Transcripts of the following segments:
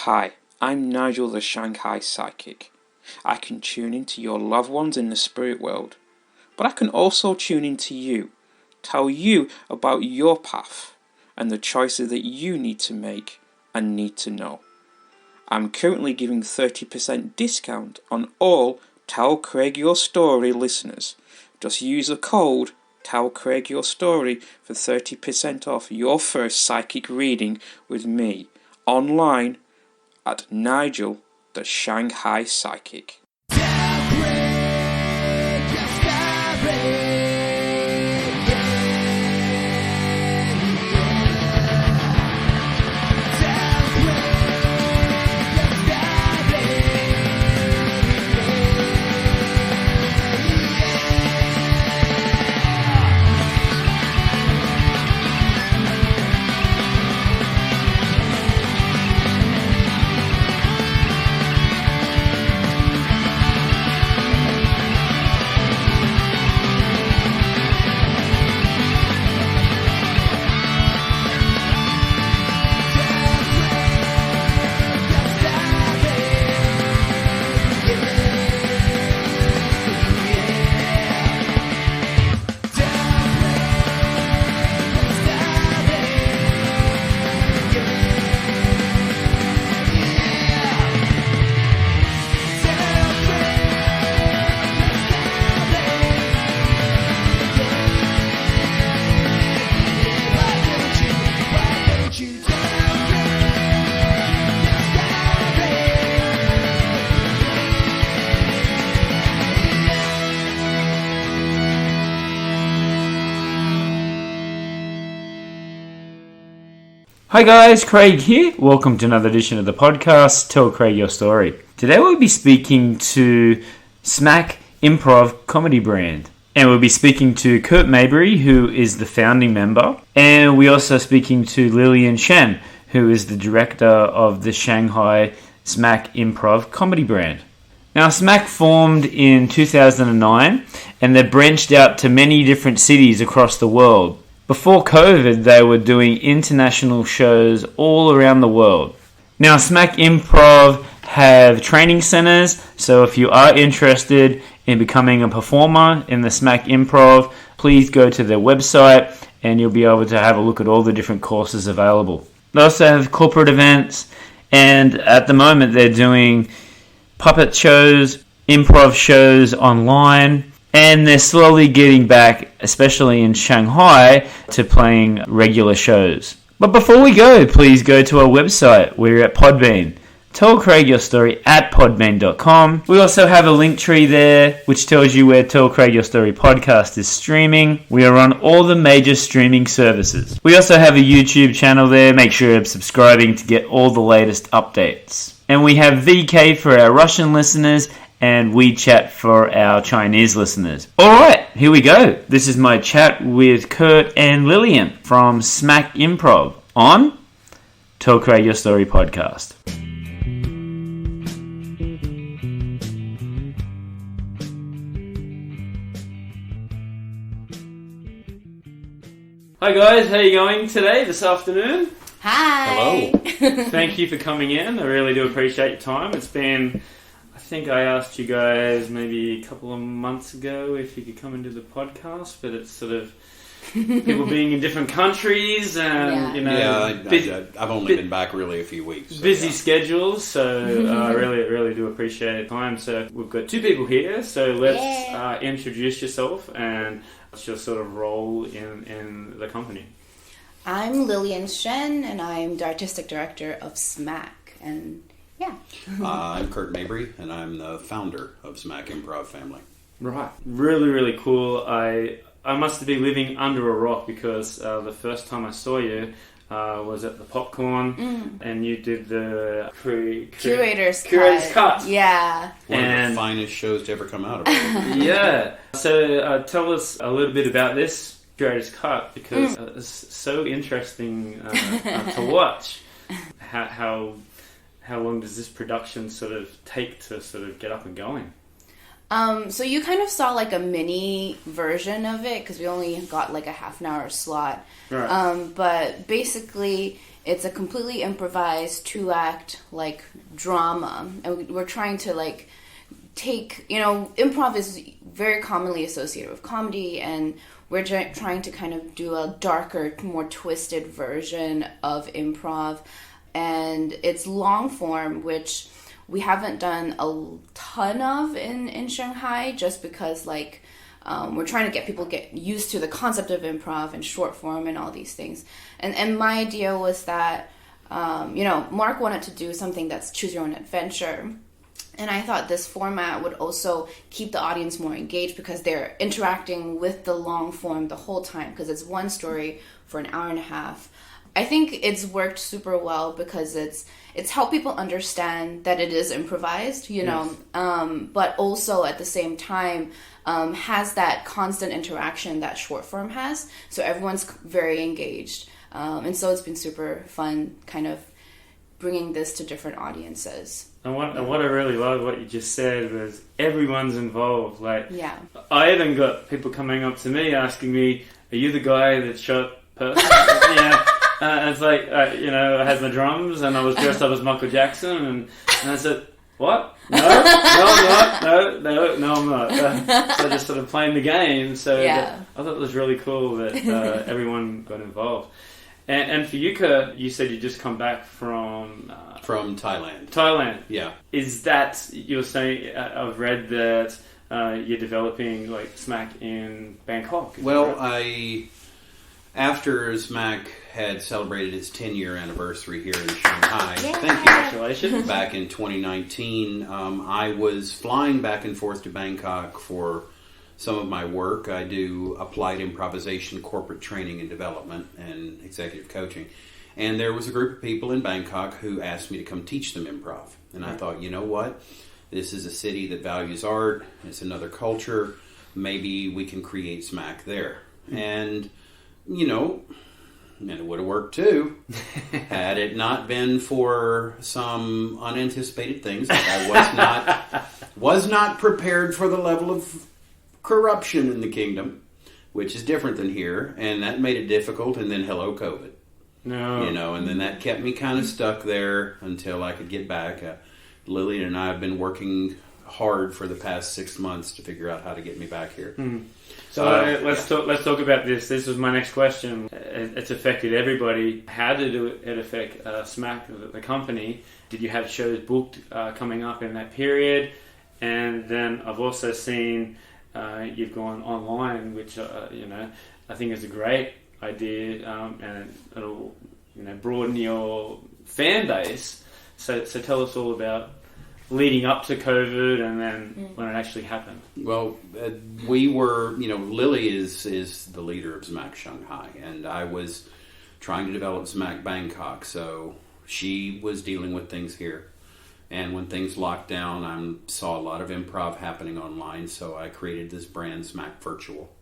Hi, I'm Nigel the Shanghai Psychic. I can tune into your loved ones in the spirit world, but I can also tune into you, tell you about your path and the choices that you need to make and need to know. I'm currently giving 30% discount on all Tell Craig Your Story listeners. Just use the code Tell Craig Your Story for 30% off your first psychic reading with me online at Nigel the Shanghai Psychic. Hi guys, Craig here. Welcome to another edition of the podcast, Tell Craig Your Story. Today we'll be speaking to Zmack Improv Comedy brand. And we'll be speaking to Curt Mabry, who is the founding member. And we're also speaking to Lilian Shen, who is the director of the Shanghai Zmack Improv Comedy brand. Now, Zmack formed in 2009, and they branched out to many different cities across the world. Before COVID, they were doing international shows all around the world. Now, Zmack Improv have training centers, so if you are interested in becoming a performer in the Zmack Improv, please go to their website and you'll be able to have a look at all the different courses available. They also have corporate events, and at the moment they're doing puppet shows, improv shows online, and they're slowly getting back, especially in Shanghai, to playing regular shows. But before we go, please go to our website. We're at Podbean. Tell Craig Your Story at podbean.com. We also have a link tree there, which tells you where Tell Craig Your Story podcast is streaming. We are on all the major streaming services. We also have a YouTube channel there. Make sure you're subscribing to get all the latest updates. And we have VK for our Russian listeners and WeChat for our Chinese listeners. Alright, here we go. This is my chat with Curt and Lilian from Zmack Improv on Tell Craig Your Story podcast. Hi guys, how are you going today, this afternoon? Hi! Hello. Thank you for coming in. I really do appreciate your time. It's been... I think I asked you guys maybe a couple of months ago if you could come and do the podcast, but it's sort of people being in different countries and, I've only been back really a few weeks. So, busy schedules, so I really do appreciate the time. So we've got two people here, so let's introduce yourself and what's your sort of role in the company. I'm Lilian Shen, and I'm the artistic director of Zmack, and I'm Curt Mabry, and I'm the founder of Zmack Improv Family. Right. Really cool. I must have been living under a rock because the first time I saw you was at the Popcorn, and you did the Curators Cut. Yeah. One of the finest shows to ever come out of it. Yeah. So tell us a little bit about this Curators Cut, because it's so interesting to watch. How long does this production sort of take to sort of get up and going? So you kind of saw like a mini version of it because we only got like a half an hour slot. Right. But basically it's a completely improvised 2-act like drama, and we're trying to like take, improv is very commonly associated with comedy, and we're trying to kind of do a darker, more twisted version of improv. And it's long form, which we haven't done a ton of in Shanghai, just because like we're trying to get people get used to the concept of improv and short form and all these things. And my idea was that Mark wanted to do something that's choose your own adventure. And I thought this format would also keep the audience more engaged, because they're interacting with the long form the whole time, because it's one story for an hour and a half. I think it's worked super well because it's helped people understand that it is improvised, but also at the same time has that constant interaction that short form has. So everyone's very engaged. And so it's been super fun kind of bringing this to different audiences. And what I really love what you just said was everyone's involved. Like, yeah. I even got people coming up to me asking me, "Are you the guy that shot person?" It's like, I had my drums and I was dressed up as Michael Jackson, and I said, "What? No, I'm not. No, I'm not." So just sort of playing the game. So I thought it was really cool that everyone got involved. And for you, Curt, you said you just come back from Thailand. Thailand. Yeah. Is that, you're saying, I've read that you're developing like Zmack in Bangkok. Well, after Zmack had celebrated its 10-year anniversary here in Shanghai, thank you, congratulations, back in 2019, I was flying back and forth to Bangkok for some of my work. I do applied improvisation, corporate training and development, and executive coaching. And there was a group of people in Bangkok who asked me to come teach them improv. And I thought, you know what? This is a city that values art. It's another culture. Maybe we can create Zmack there. And, and it would have worked too, had it not been for some unanticipated things. Like I was not prepared for the level of corruption in the kingdom, which is different than here, and that made it difficult. And then hello COVID. No. And then that kept me kind of stuck there until I could get back. Lilian and I have been working hard for the past 6 months to figure out how to get me back here. So let's talk about this. This was my next question. It's affected everybody. How did it affect Zmack, the company? Did you have shows booked coming up in that period? And then I've also seen you've gone online, which I think is a great idea, and it'll broaden your fan base. So tell us all about leading up to COVID and then when it actually happened. Well, we were, Lily is the leader of Zmack Shanghai, and I was trying to develop Zmack Bangkok, so she was dealing with things here. And when things locked down, I saw a lot of improv happening online, so I created this brand, Zmack Virtual.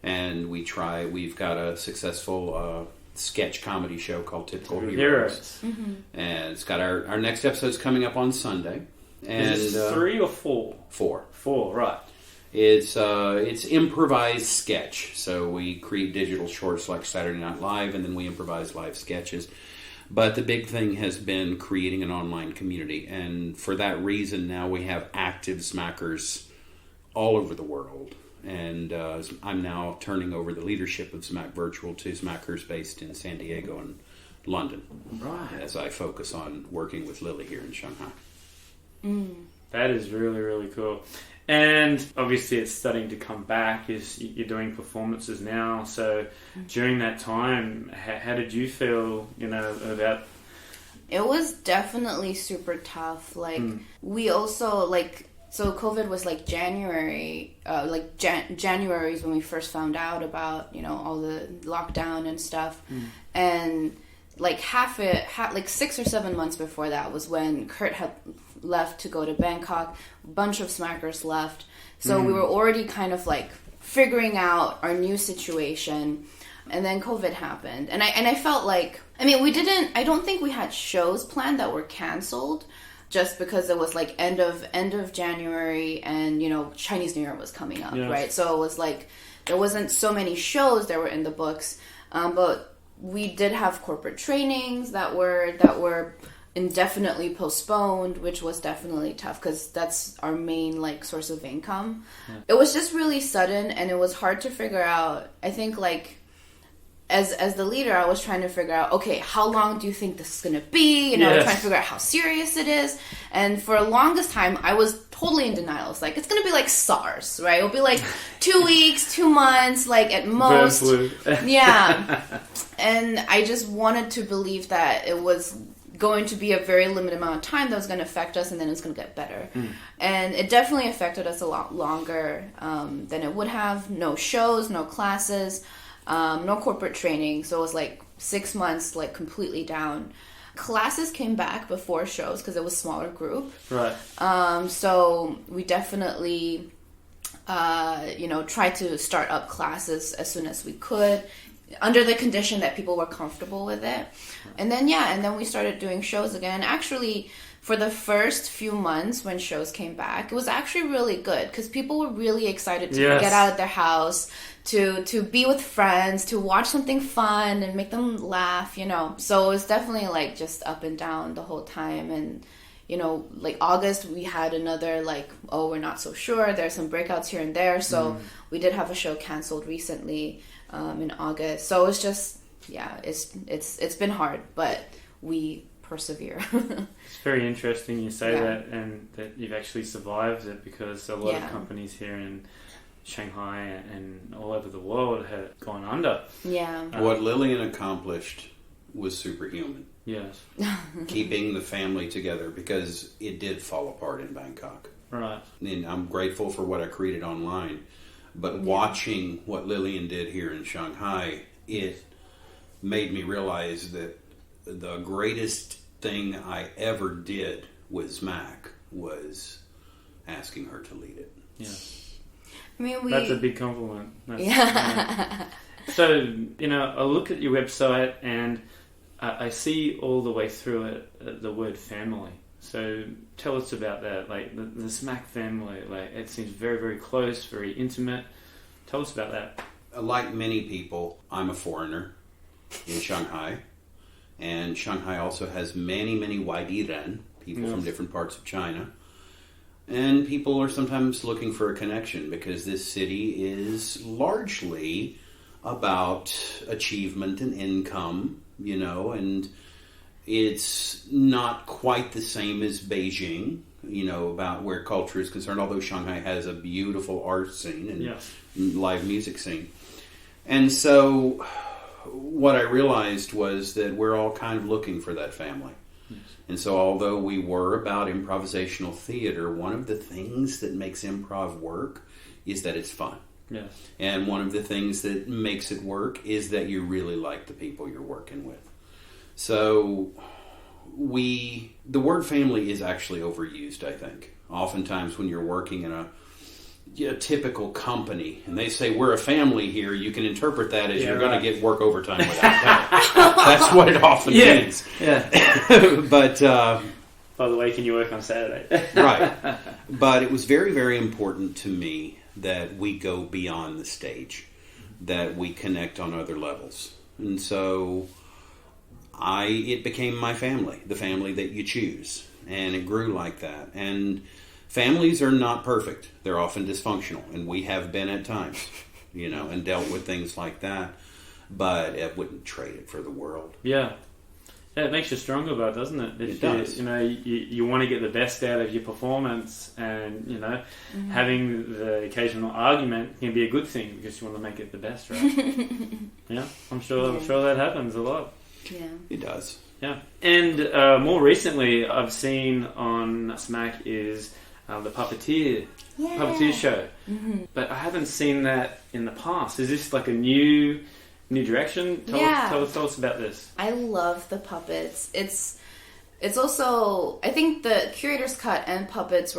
And we've got a successful sketch comedy show called Typical Heroes. And it's got our next episode's coming up on Sunday. And is it 3 or 4? 4. 4, right. It's improvised sketch. So we create digital shorts like Saturday Night Live, and then we improvise live sketches. But the big thing has been creating an online community. And for that reason, now we have active Zmackers all over the world. And I'm now turning over the leadership of Zmack Virtual to Zmackers based in San Diego and London. Right. As I focus on working with Lily here in Shanghai. That is really, really cool. And obviously it's starting to come back. You're doing performances now. So during that time, how did you feel, about... It was definitely super tough. We also, so COVID was January, January is when we first found out about, all the lockdown and stuff. And 6 or 7 months before that was when Curt had left to go to Bangkok. A bunch of Zmackers left. So we were already kind of figuring out our new situation. And then COVID happened. And I felt I don't think we had shows planned that were canceled just because it was end of January and, Chinese New Year was coming up, right? So it was there wasn't so many shows that were in the books. But we did have corporate trainings that were indefinitely postponed, which was definitely tough because that's our main like source of income. Yeah. It was just really sudden, and it was hard to figure out. I think like as the leader, I was trying to figure out, okay, how long do you think this is going to be? You know, yes. Trying to figure out how serious it is. And for the longest time, I was totally in denial. It's like, it's going to be like SARS, right? It'll be like 2 weeks, 2 months, like at most. Yeah. And I just wanted to believe that it was going to be a very limited amount of time that was going to affect us, and then it's going to get better. And it definitely affected us a lot longer than it would have. No shows, no classes. No corporate training, so it was like 6 months, like completely down. Classes came back before shows because it was smaller group. Right. So we definitely, tried to start up classes as soon as we could, under the condition that people were comfortable with it. And then we started doing shows again. Actually, for the first few months when shows came back, it was actually really good because people were really excited to get out of their house, to be with friends, to watch something fun and make them laugh, you know. So it was definitely like just up and down the whole time. And, you know, like August, we had another like, oh, we're not so sure. There's some breakouts here and there. So we did have a show canceled recently in August. So it's just, it's been hard, but we persevere. It's very interesting you say that, and that you've actually survived it, because a lot of companies here in Shanghai and all over the world have gone under. Yeah. What Lilian accomplished was superhuman. Yes. Keeping the family together, because it did fall apart in Bangkok. Right. And I'm grateful for what I created online, but watching what Lilian did here in Shanghai, it made me realize that the greatest thing I ever did with Zmack was asking her to lead it. Yeah. I mean, that's a big compliment. So, you know, I look at your website and I see all the way through it the word family. So tell us about that, like the Zmack family. Like, it seems very, very close, very intimate. Tell us about that. Like many people, I'm a foreigner in Shanghai. And Shanghai also has many, many Waidiren, people from different parts of China. And people are sometimes looking for a connection, because this city is largely about achievement and income, you know, and it's not quite the same as Beijing, you know, about where culture is concerned, although Shanghai has a beautiful art scene and live music scene. And so what I realized was that we're all kind of looking for that family. Yes. And so although we were about improvisational theater, one of the things that makes improv work is that it's fun. Yes. And one of the things that makes it work is that you really like the people you're working with. So the word family is actually overused, I think. Oftentimes when you're working in a typical company and they say we're a family here, you can interpret that as you're going to get work overtime without pay. That's what it often means. Yeah. But by the way, can you work on Saturday? Right. But it was very, very important to me that we go beyond the stage, that we connect on other levels. And so it became my family, the family that you choose. And it grew like that. And families are not perfect. They're often dysfunctional, and we have been at times, you know, and dealt with things like that. But I wouldn't trade it for the world. Yeah. It makes you stronger, though, doesn't it? It does. You know, you want to get the best out of your performance, and, you know, having the occasional argument can be a good thing because you want to make it the best, right? Yeah, I'm sure that happens a lot. Yeah. It does. Yeah. And more recently, I've seen on Zmack is the Puppeteer show. Mm-hmm. But I haven't seen that in the past. Is this like a new direction? Tell us about this. I love the puppets. It's also, I think the Curators Cut and puppets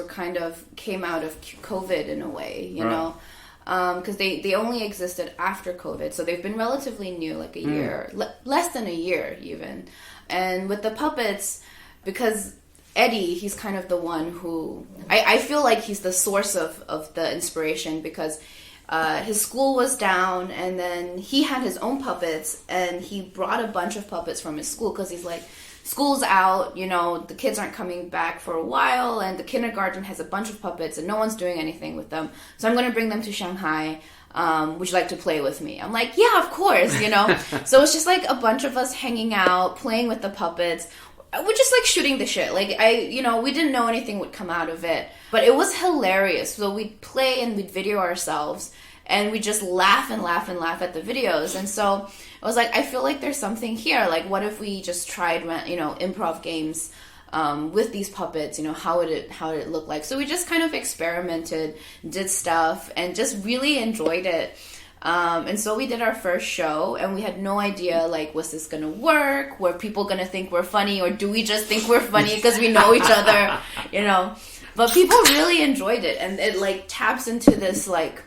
came out of COVID in a way, you know, because they only existed after COVID, so they've been relatively new, like a year, less than a year even. And with the puppets, because Eddie, he's kind of the one who I feel like he's the source of the inspiration, because his school was down, and then he had his own puppets, and he brought a bunch of puppets from his school because he's like, school's out, you know, the kids aren't coming back for a while, and the kindergarten has a bunch of puppets, and no one's doing anything with them. So I'm going to bring them to Shanghai. Would you like to play with me? I'm like, yeah, of course, you know. So it's just like a bunch of us hanging out, playing with the puppets. We're just like shooting the shit. Like we didn't know anything would come out of it, but it was hilarious. So we'd play and we'd video ourselves, and we just laugh and laugh and laugh at the videos. And so I was like, I feel like there's something here. Like, what if we just tried, improv games with these puppets? You know, how would it look like? So we just kind of experimented, did stuff, and just really enjoyed it. And so we did our first show, and we had no idea, like, was this gonna work? Were people gonna think we're funny, or do we just think we're funny because we know each other, you know? But people really enjoyed it, and it, like, taps into this, like,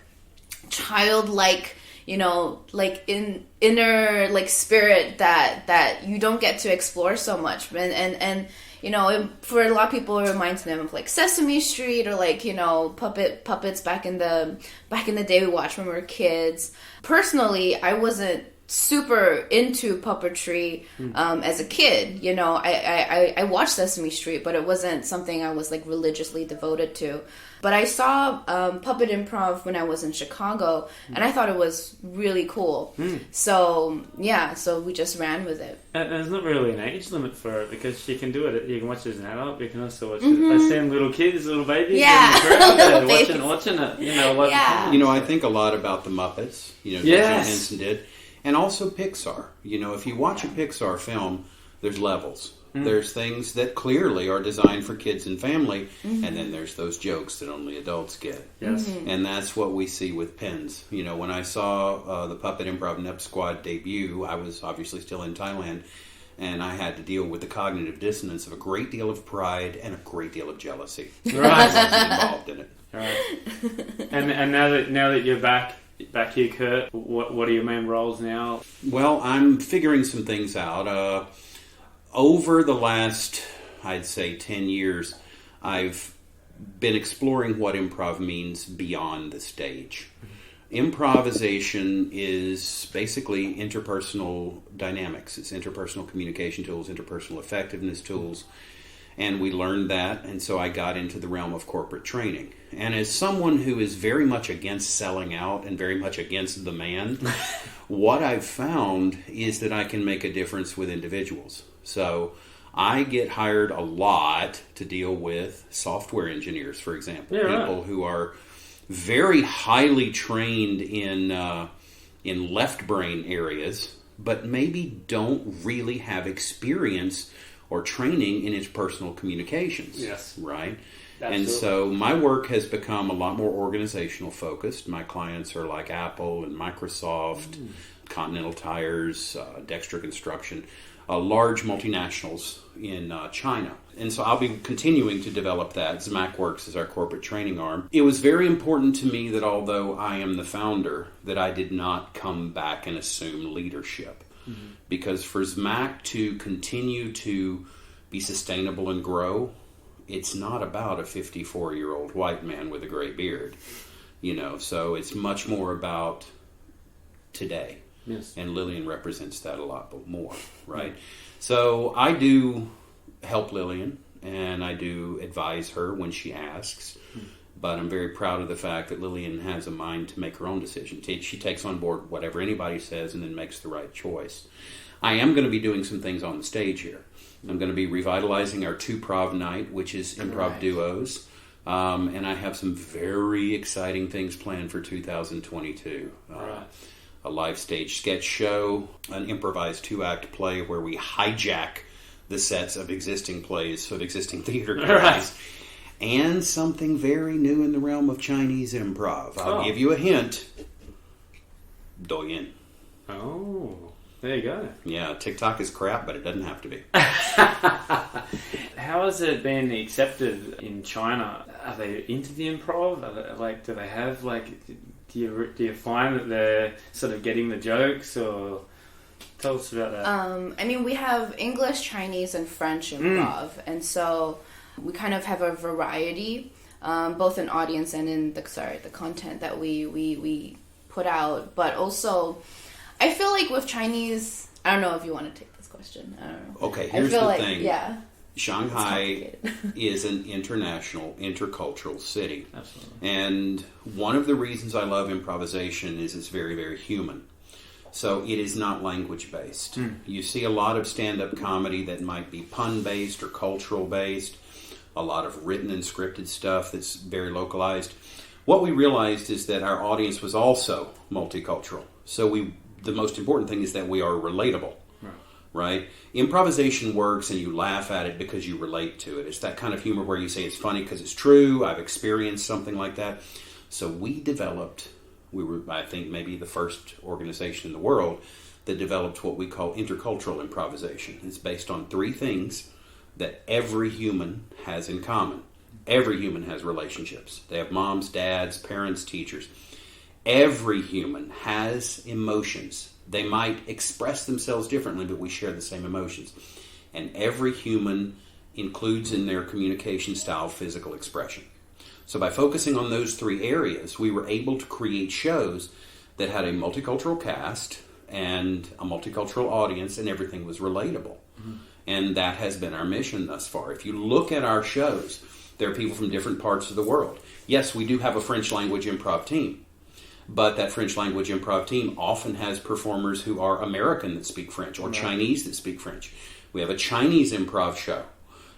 childlike, you know, like, inner, like, spirit that you don't get to explore so much. And you know, for a lot of people, it reminds them of like Sesame Street, or like, you know, puppets back in the day we watched when we were kids. Personally, I wasn't super into puppetry as a kid. You know, I watched Sesame Street, but it wasn't something I was like religiously devoted to. But I saw puppet improv when I was in Chicago, and I thought it was really cool. So yeah, so we just ran with it. And there's not really an age limit for it, because you can do it. You can watch it as an adult. You can also watch it. I've seen little kids, little babies, yeah, in the crowd little there, watching it. You know, yeah. You know, I think a lot about the Muppets. You know, yes. Jim Henson did, and also Pixar. You know, if you watch a Pixar film, there's levels. There's things that clearly are designed for kids and family, and then there's those jokes that only adults get. Yes. And that's what we see with Pens. You know, when I saw the Puppet Improv Nep Squad debut, I was obviously still in Thailand, and I had to deal with the cognitive dissonance of a great deal of pride and a great deal of jealousy. Right. I wasn't involved in it. Right. And now that you're back here, Curt, what are your main roles now? Well, I'm figuring some things out. Over the last, I'd say, 10 years, I've been exploring what improv means beyond the stage. Improvisation is basically interpersonal dynamics. It's interpersonal communication tools, interpersonal effectiveness tools, and we learned that, and so I got into the realm of corporate training. And as someone who is very much against selling out and very much against the man, what I've found is that I can make a difference with individuals. So I get hired a lot to deal with software engineers, for example, people who are very highly trained in left brain areas, but maybe don't really have experience or training in interpersonal communications. Yes. Right? Absolutely. And so my work has become a lot more organizational focused. My clients are like Apple and Microsoft, Continental Tires, Dexter Construction, large multinationals in China. And so I'll be continuing to develop that. Zmack Works is our corporate training arm. It was very important to me that although I am the founder, that I did not come back and assume leadership. Because for Zmack to continue to be sustainable and grow, it's not about a 54-year-old white man with a gray beard. You know, so it's much more about today. Yes. And Lilian represents that a lot more, right? So I do help Lilian, and I do advise her when she asks, but I'm very proud of the fact that Lilian has a mind to make her own decision. She takes on board whatever anybody says and then makes the right choice. I am going to be doing some things on the stage here. I'm going to be revitalizing our two-prov night, which is improv duos, and I have some very exciting things planned for 2022. A live stage sketch show, an improvised two-act play where we hijack the sets of existing plays, of existing theater plays, and something very new in the realm of Chinese improv. I'll give you a hint. Douyin. Oh, there you go. Yeah, TikTok is crap, but it doesn't have to be. How has it been accepted in China? Are they into the improv? Do they have, do you find that they're sort of getting the jokes, or tell us about that? I mean, we have English, Chinese, and French improv, and so we kind of have a variety both in audience and in the content that we put out. But also, I feel like with Chinese, I don't know if you want to take this question. I don't know. Okay, here's the thing. Yeah. Shanghai is an international, intercultural city. Absolutely. And one of the reasons I love improvisation is it's very, very human. So it is not language-based. You see a lot of stand-up comedy that might be pun-based or cultural-based, a lot of written and scripted stuff that's very localized. What we realized is that our audience was also multicultural. So the most important thing is that we are relatable. Right? Improvisation works and you laugh at it because you relate to it. It's that kind of humor where you say it's funny because it's true. I've experienced something like that. So we were, I think, maybe the first organization in the world that developed what we call intercultural improvisation. It's based on 3 things that every human has in common. Every human has relationships. They have moms, dads, parents, teachers. Every human has emotions. They might express themselves differently, but we share the same emotions. And every human includes in their communication style physical expression. So by focusing on those 3 areas, we were able to create shows that had a multicultural cast and a multicultural audience, and everything was relatable. And that has been our mission thus far. If you look at our shows, there are people from different parts of the world. Yes, we do have a French language improv team. But that French language improv team often has performers who are American that speak French or Chinese that speak French. We have a Chinese improv show,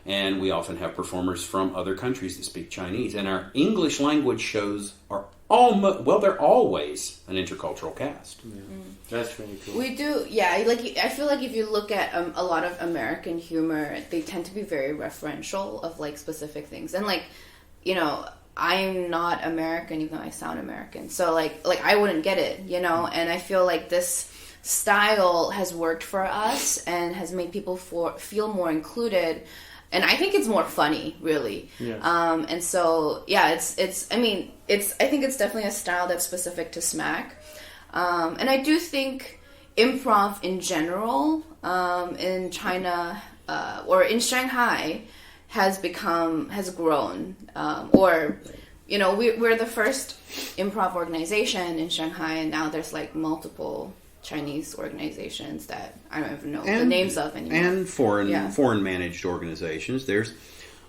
and we often have performers from other countries that speak Chinese. And our English language shows are they're always an intercultural cast. Yeah. That's really cool. We do, yeah. Like, I feel like if you look at a lot of American humor, they tend to be very referential of like specific things, and like, you know, I'm not American, even though I sound American. So, like I wouldn't get it, you know? And I feel like this style has worked for us and has made people feel more included. And I think it's more funny, really. Yes. And so, yeah, I think it's definitely a style that's specific to Zmack. And I do think improv in general, in China, or in Shanghai, has grown, or, you know, we're the first improv organization in Shanghai, and now there's like multiple Chinese organizations that I don't even know the names of anymore. And foreign managed organizations. There's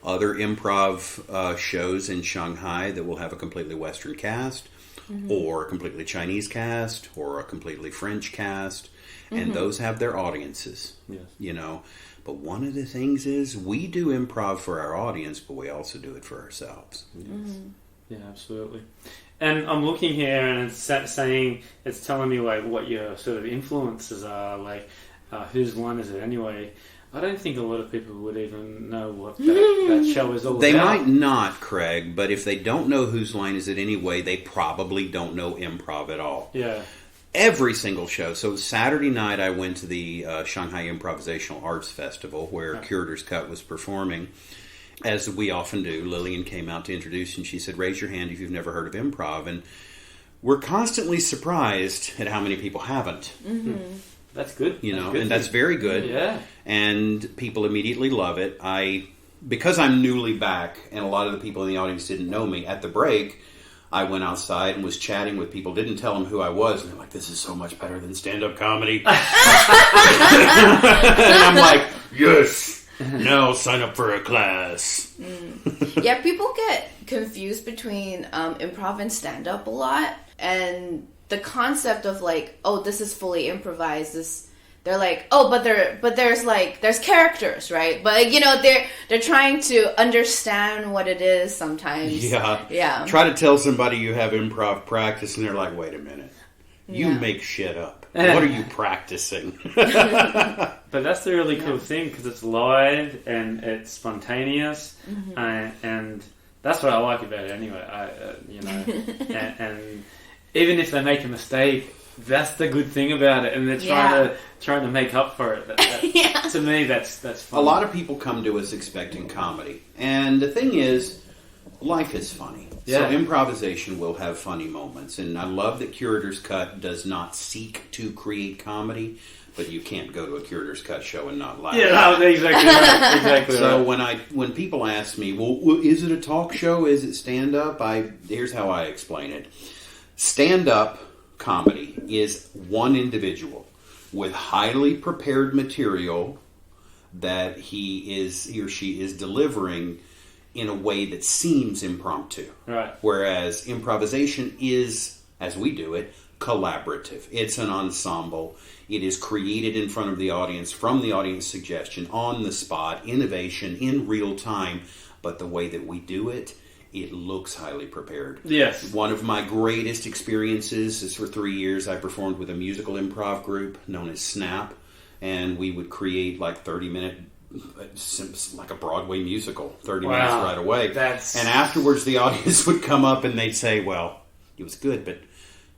other improv shows in Shanghai that will have a completely Western cast, or a completely Chinese cast, or a completely French cast, and those have their audiences. Yes. You know. But one of the things is we do improv for our audience, but we also do it for ourselves. Yes. Yeah, absolutely. And I'm looking here, and it's telling me like what your sort of influences are, like whose line is it anyway? I don't think a lot of people would even know what that show is all about. They might not, Craig, but if they don't know whose line is it anyway, they probably don't know improv at all. Yeah. Every single show. So Saturday night I went to the Shanghai Improvisational Arts Festival where Curators Cut was performing. As we often do, Lilian came out to introduce and she said, raise your hand if you've never heard of improv. And we're constantly surprised at how many people haven't. That's good. You know, and that's very good. Yeah. And people immediately love it. Because I'm newly back and a lot of the people in the audience didn't know me, at the break I went outside and was chatting with people, didn't tell them who I was, and they're like, this is so much better than stand-up comedy. And I'm like, yes, now sign up for a class. Yeah, people get confused between improv and stand-up a lot, and the concept of like, oh, this is fully improvised, they're like, oh, but there's characters, right? But like, you know, they're trying to understand what it is sometimes. Yeah. Try to tell somebody you have improv practice, and they're like, wait a minute, you make shit up. What are you practicing? But that's the really cool thing, because it's live and it's spontaneous, and that's what I like about it anyway. You know, and even if they make a mistake, that's the good thing about it, and they're trying to make up for it. To me, that's fun. A lot of people come to us expecting comedy, and the thing is, life is funny. So improvisation will have funny moments, and I love that Curators Cut does not seek to create comedy, but you can't go to a Curators Cut show and not laugh. Yeah, no, exactly right. Exactly So right. when people ask me, well, is it a talk show? Is it stand-up? Here's how I explain it. Stand-up comedy is one individual with highly prepared material that he or she is delivering in a way that seems impromptu. Right. Whereas improvisation is, as we do it, collaborative. It's an ensemble. It is created in front of the audience, from the audience suggestion, on the spot, innovation, in real time. But the way that we do it, it looks highly prepared. Yes. One of my greatest experiences is for 3 years I performed with a musical improv group known as Snap. And we would create like 30-minute, like a Broadway musical, 30 minutes right away. And afterwards the audience would come up and they'd say, well, it was good, but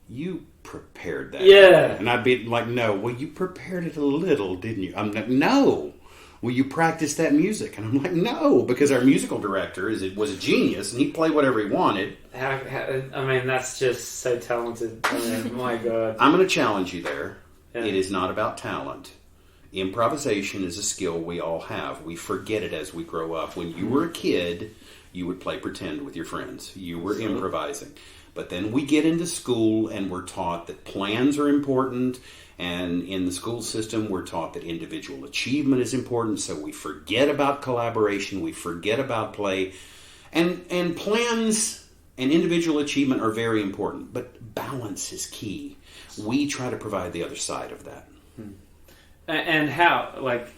you prepared that. Yeah. And I'd be like, no, well, you prepared it a little, didn't you? I'm like, no. Well, you practiced that music. And I'm like, no, because our musical director was a genius and he'd play whatever he wanted. I mean, that's just so talented. I mean, my God. I'm going to challenge you there. Yeah. It is not about talent. Improvisation is a skill we all have. We forget it as we grow up. When you were a kid, you would play pretend with your friends. You were improvising. But then we get into school and we're taught that plans are important. And in the school system, we're taught that individual achievement is important. So we forget about collaboration. We forget about play. And plans and individual achievement are very important. But balance is key. We try to provide the other side of that. And how, like,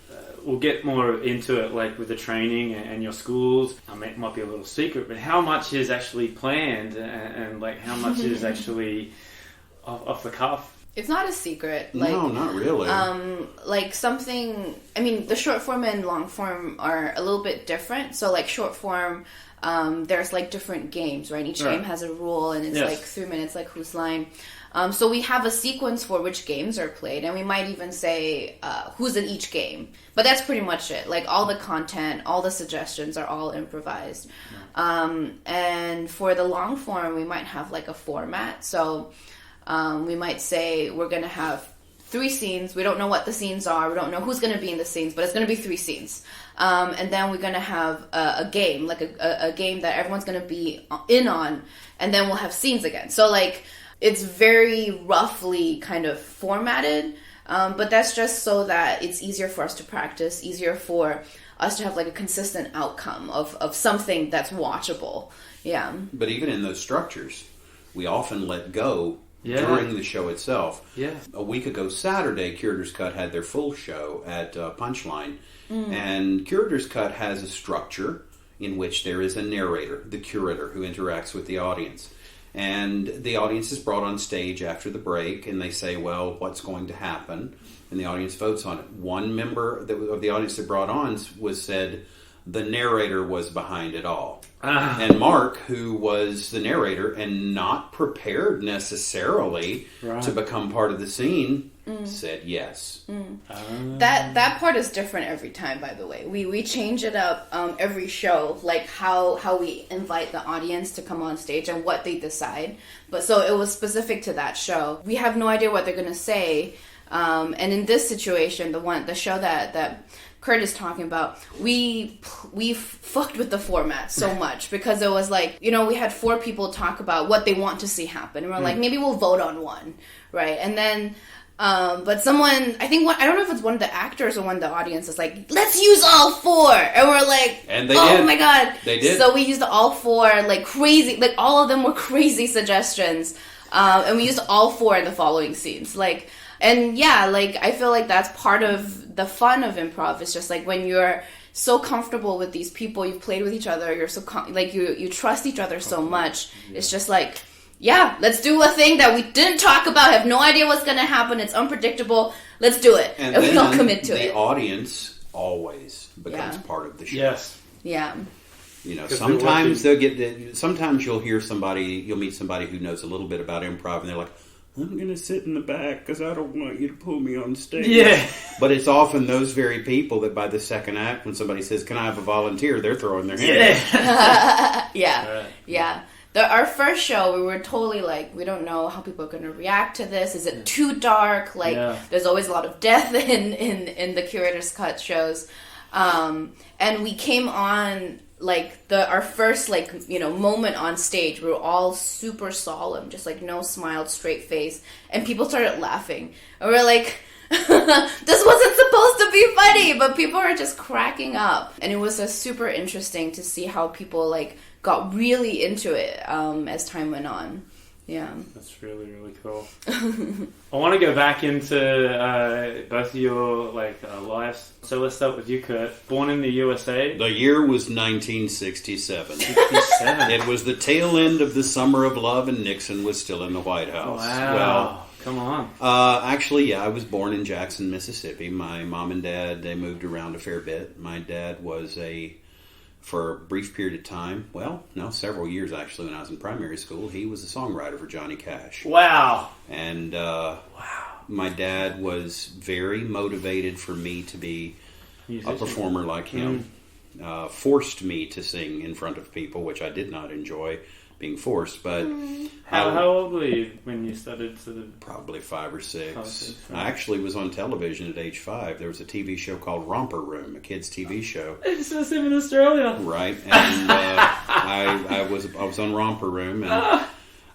we'll get more into it, like, with the training and your schools. I mean, it might be a little secret, but how much is actually planned and like, how much is actually off the cuff? It's not a secret. Like, no, not really. Like something, I mean, the short form and long form are a little bit different. So like short form, there's like different games, right? Each game has a rule and it's like 3 minutes, like Whose Line. So we have a sequence for which games are played, and we might even say who's in each game. But that's pretty much it. Like all the content, all the suggestions are all improvised. And for the long form, we might have like a format. So we might say we're going to have 3 scenes. We don't know what the scenes are. We don't know who's going to be in the scenes, but it's going to be 3 scenes. And then we're going to have a game, like a game that everyone's going to be in on, and then we'll have scenes again. So like, it's very roughly kind of formatted, but that's just so that it's easier for us to practice, easier for us to have like a consistent outcome of something that's watchable. Yeah. But even in those structures, we often let go during the show itself. Yeah. A week ago Saturday, Curators Cut had their full show at Punchline. And Curators Cut has a structure in which there is a narrator, the curator, who interacts with the audience. And the audience is brought on stage after the break, and they say, well, what's going to happen? And the audience votes on it. One member of the audience that brought on said, the narrator was behind it all. And Mark, who was the narrator and not prepared necessarily to become part of the scene, said yes. That part is different every time, by the way. We change it up every show, like how we invite the audience to come on stage and what they decide. But so it was specific to that show. We have no idea what they're going to say. And in this situation, the show that Curt is talking about, we fucked with the format so much because it was like, we had 4 people talk about what they want to see happen. And we're like, maybe we'll vote on one, right? And then, but someone, I don't know if it's one of the actors or one of the audience is like, let's use all 4. And we're like, and they did. My God. They did. So we used all 4, like crazy, like all of them were crazy suggestions. And we used all 4 in the following scenes. Like, and yeah, like, I feel like that's part of the fun of improv. It's just like when you're so comfortable with these people, you've played with each other, you're so, you trust each other so much. It's just like, yeah, let's do a thing that we didn't talk about, have no idea what's going to happen, it's unpredictable, let's do it. And we all commit to it. The audience always becomes part of the show. Yes. Yeah. Sometimes sometimes you'll meet somebody who knows a little bit about improv, and they're like, I'm going to sit in the back because I don't want you to pull me on stage. Yeah. But it's often those very people that by the second act, when somebody says, can I have a volunteer, they're throwing their hand up. Yeah. Yeah. our first show, we were totally like, we don't know how people are going to react to this. Is it too dark? Like, there's always a lot of death in the Curators Cut shows. And we came on, like, our first, like, you know, moment on stage. We were all super solemn, just, like, no smile, straight face. And people started laughing. And we were like, this wasn't supposed to be funny, but people are just cracking up. And it was super interesting to see how people, like, got really into it as time went on. Yeah. That's really, really cool. I want to go back into both of your lives. So let's start with you, Curt. Born in the USA? The year was 1967. 67. It was the tail end of the summer of love, and Nixon was still in the White House. Wow. Well, come on. Actually, I was born in Jackson, Mississippi. My mom and dad, they moved around a fair bit. My dad was for a brief period of time, several years actually, when I was in primary school, he was a songwriter for Johnny Cash. Wow. And my dad was very motivated for me to be a performer like him. Forced me to sing in front of people, which I did not enjoy being forced. But how old were you when you started to? Probably 5 or 6. 5 or 6, right. I actually was on television at age 5. There was a TV show called Romper Room, a kids' TV show. It's the same in Australia, right? And I was on Romper Room,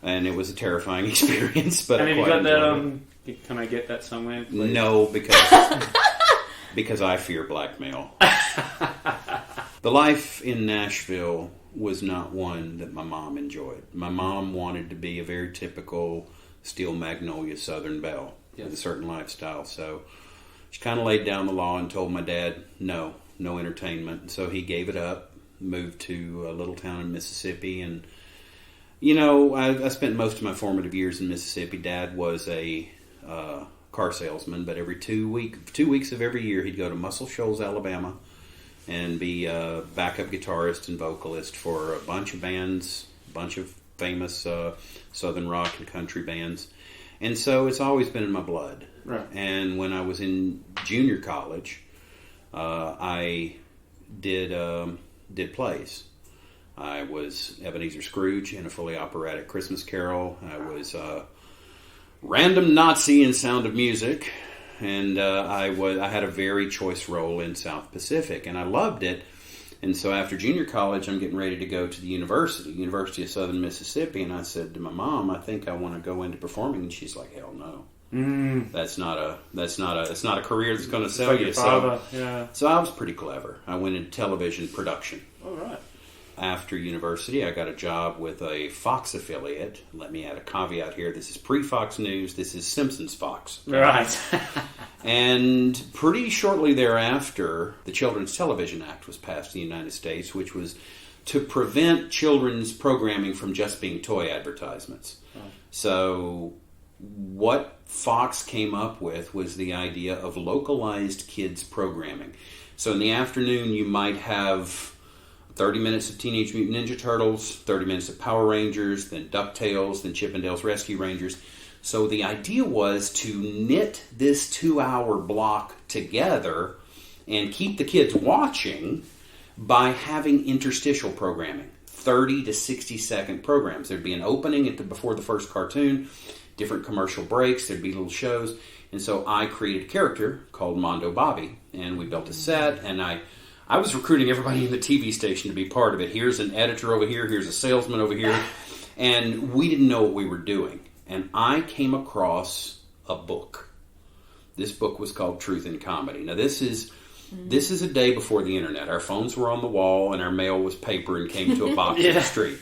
and it was a terrifying experience. But and I have you quite got enjoyed that? Can I get that somewhere, please? No, because I fear blackmail. The life in Nashville was not one that my mom enjoyed. My mom wanted to be a very typical Steel Magnolia Southern belle with a certain lifestyle. So she kind of laid down the law and told my dad, no entertainment. So he gave it up, moved to a little town in Mississippi. And, you know, I spent most of my formative years in Mississippi. Dad was a car salesman, but every 2 weeks of every year, he'd go to Muscle Shoals, Alabama, and be a backup guitarist and vocalist for a bunch of bands, a bunch of famous southern rock and country bands. And so it's always been in my blood. Right. And when I was in junior college, I did plays. I was Ebenezer Scrooge in a fully operatic Christmas Carol. I was Random Nazi in Sound of Music. And I had a very choice role in South Pacific, and I loved it. And so after junior college, I'm getting ready to go to the University of Southern Mississippi, and I said to my mom, I think I want to go into performing, and she's like, hell no. That's not a career that's going to sell you. So I was pretty clever. I went into television production. All right. After university, I got a job with a Fox affiliate. Let me add a caveat here. This is pre-Fox News. This is Simpsons Fox. Right. And pretty shortly thereafter, the Children's Television Act was passed in the United States, which was to prevent children's programming from just being toy advertisements. Oh. So what Fox came up with was the idea of localized kids programming. So in the afternoon, you might have 30 minutes of Teenage Mutant Ninja Turtles, 30 minutes of Power Rangers, then DuckTales, then Chip 'n Dale's Rescue Rangers. So the idea was to knit this 2-hour block together and keep the kids watching by having interstitial programming, 30 to 60 second programs. There'd be an opening before the first cartoon, different commercial breaks, there'd be little shows. And so I created a character called Mondo Bobby, and we built a set, and I was recruiting everybody in the TV station to be part of it. Here's an editor over here, here's a salesman over here, and we didn't know what we were doing. And I came across a book. This book was called Truth in Comedy. Now this is a day before the internet. Our phones were on the wall and our mail was paper and came to a box in the street.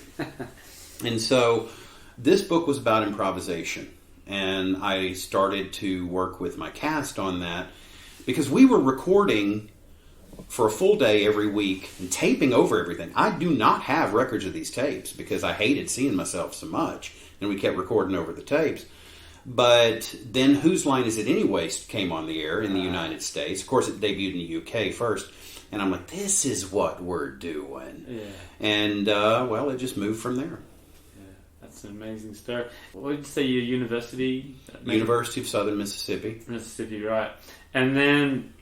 And so this book was about improvisation. And I started to work with my cast on that because we were recording for a full day every week and taping over everything. I do not have records of these tapes because I hated seeing myself so much, and we kept recording over the tapes. But then Whose Line Is It Anyway came on the air in the United States. Of course, it debuted in the UK first, and I'm like, this is what we're doing. Yeah. And, it just moved from there. Yeah, that's an amazing story. What did you say, your university? University of Southern Mississippi. Mississippi, right. And then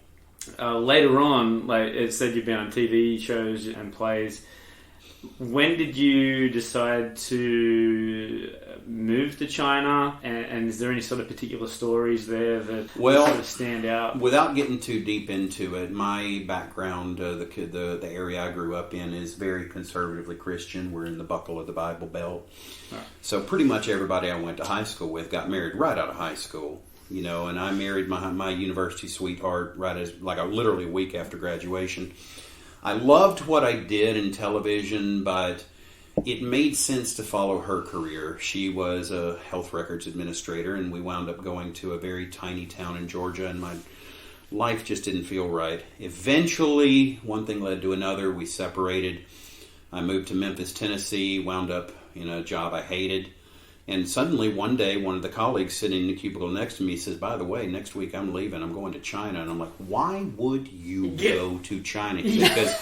later on, like it said, you've been on TV shows and plays. When did you decide to move to China? And is there any sort of particular stories there that sort of stand out? Without getting too deep into it, my background, the area I grew up in, is very conservatively Christian. We're in the buckle of the Bible Belt. Right. So pretty much everybody I went to high school with got married right out of high school. You know, and I married my university sweetheart literally a week after graduation. I loved what I did in television, but it made sense to follow her career. She was a health records administrator, and we wound up going to a very tiny town in Georgia, and my life just didn't feel right. Eventually, one thing led to another. We separated. I moved to Memphis, Tennessee, wound up in a job I hated. And suddenly, one day, one of the colleagues sitting in the cubicle next to me says, by the way, next week I'm leaving. I'm going to China. And I'm like, why would you go to China? He said,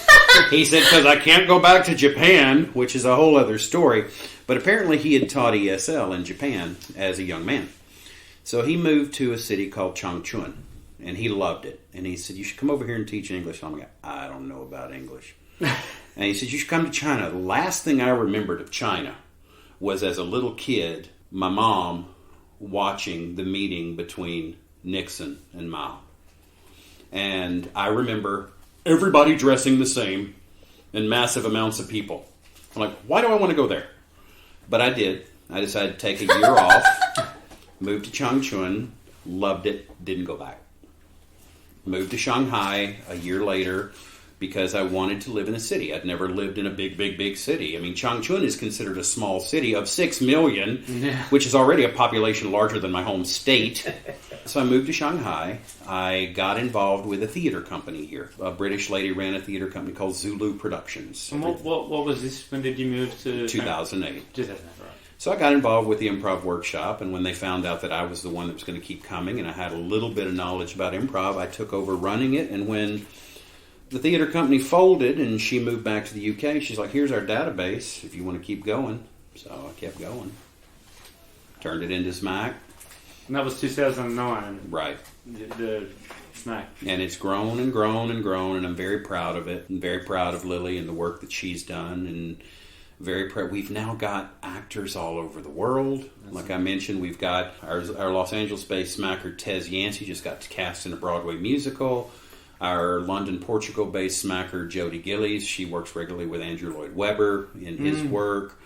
because I can't go back to Japan, which is a whole other story. But apparently he had taught ESL in Japan as a young man. So he moved to a city called Changchun. And he loved it. And he said, you should come over here and teach English. And I'm like, I don't know about English. And he said, you should come to China. The last thing I remembered of China was, as a little kid, my mom watching the meeting between Nixon and Mao. And I remember everybody dressing the same and massive amounts of people. I'm like, why do I want to go there? But I did. I decided to take a year off, moved to Changchun, loved it, didn't go back. Moved to Shanghai a year later, because I wanted to live in a city. I'd never lived in a big city. I mean, Changchun is considered a small city of 6 million, which is already a population larger than my home state. So I moved to Shanghai. I got involved with a theater company here. A British lady ran a theater company called Zulu Productions. And what was this? When did you move to 2008. 2008, right. So I got involved with the improv workshop, and when they found out that I was the one that was going to keep coming, and I had a little bit of knowledge about improv, I took over running it. And when the theater company folded and she moved back to the UK, she's like, here's our database if you want to keep going. So I kept going. Turned it into Zmack. And that was 2009. Right. The Zmack. And it's grown and grown and grown, and I'm very proud of it. I'm very proud of Lily and the work that she's done, and very proud. We've now got actors all over the world. Like I mentioned, we've got our Los Angeles-based Smacker Tez Yancey just got cast in a Broadway musical. Our London, Portugal-based smacker, Jodie Gillies, she works regularly with Andrew Lloyd Webber in his work.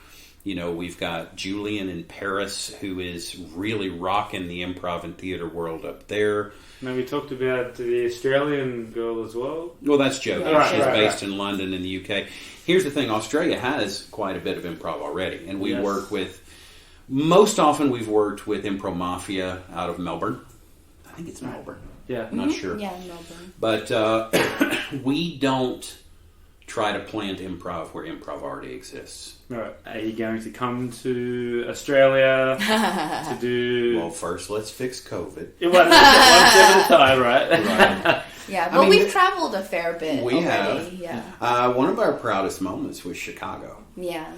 You know, we've got Julian in Paris, who is really rocking the improv and theater world up there. Now, we talked about the Australian girl as well. Well, that's Jodie. Yeah. She's based in London in the UK. Here's the thing. Australia has quite a bit of improv already. And we work with, most often we've worked with Improv Mafia out of Melbourne. I think it's Melbourne. Yeah. I'm not sure. Yeah, Melbourne. But we don't try to plant improv where improv already exists. Right. Are you going to come to Australia to do... Well, first let's fix COVID. One step at a time, right? Right. Yeah, but we've traveled a fair bit We already. have. Yeah. One of our proudest moments was Chicago. Yeah.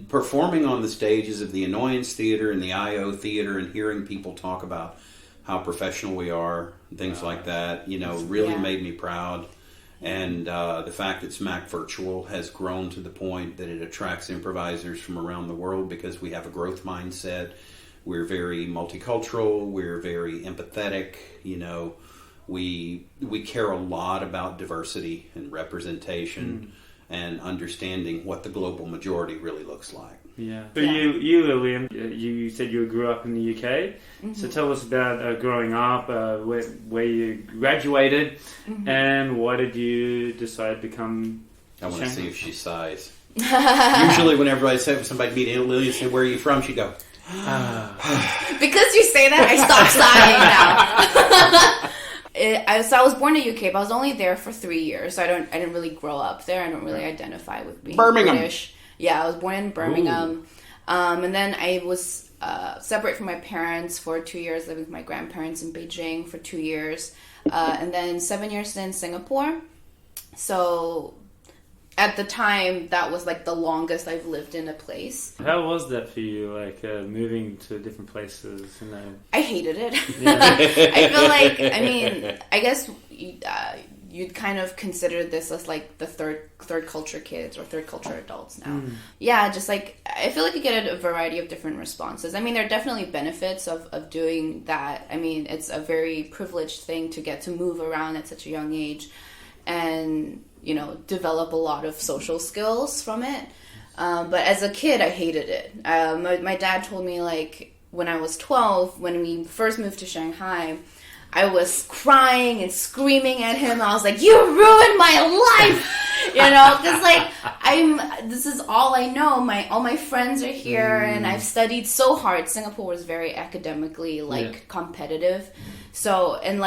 Performing on the stages of the Annoyance Theater and the I.O. Theater and hearing people talk about how professional we are, things like that, you know, really made me proud. And the fact that Zmack Virtual has grown to the point that it attracts improvisers from around the world because we have a growth mindset. We're very multicultural. We're very empathetic. You know, we care a lot about diversity and representation and understanding what the global majority really looks like. Yeah. So you Lilian, you said you grew up in the UK. So tell us about growing up, where you graduated, and why did you decide to come I want to see if she sighs. Usually whenever I say somebody meet Lilian, say, where are you from? She'd go, Because you say that, I stopped sighing now. So I was born in the UK, but I was only there for 3 years. So I didn't really grow up there. I don't really identify with being Birmingham. British. Yeah, I was born in Birmingham. And then I was separate from my parents for 2 years, living with my grandparents in Beijing for 2 years. And then 7 years in Singapore. So at the time, that was like the longest I've lived in a place. How was that for you, like moving to different places? You know? I hated it. I feel like, I mean, I guess you'd kind of consider this as like the third culture kids or third culture adults now. Yeah, just like I feel like you get a variety of different responses. I mean, there are definitely benefits of doing that. I mean, it's a very privileged thing to get to move around at such a young age and, you know, develop a lot of social skills from it. But as a kid, I hated it. My dad told me, like, when I was 12, when we first moved to Shanghai, I was crying and screaming at him. I was like, "You ruined my life!" You know, because like this is all I know. All my friends are here, and I've studied so hard. Singapore was very academically competitive, so and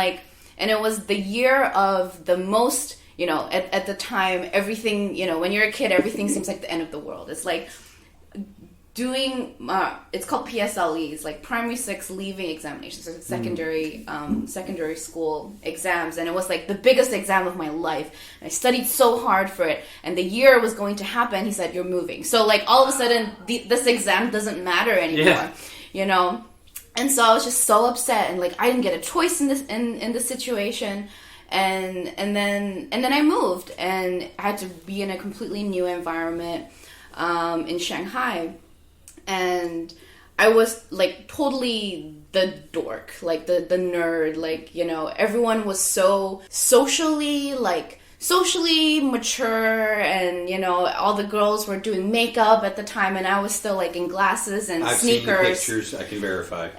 it was the year of the most. You know, at the time, everything. You know, when you're a kid, everything seems like the end of the world. It's like doing it's called PSLEs, like primary 6 leaving examinations, so secondary school exams, and it was like the biggest exam of my life. And I studied so hard for it, and the year was going to happen. He said, "You're moving," so like all of a sudden this exam doesn't matter anymore, you know. And so I was just so upset, and like I didn't get a choice in this in this situation. And then I moved, and I had to be in a completely new environment in Shanghai. And I was like totally the dork, like the nerd, like, you know, everyone was so socially mature, and, you know, all the girls were doing makeup at the time, and I was still like in glasses and I've sneakers. Seen the pictures, I can verify.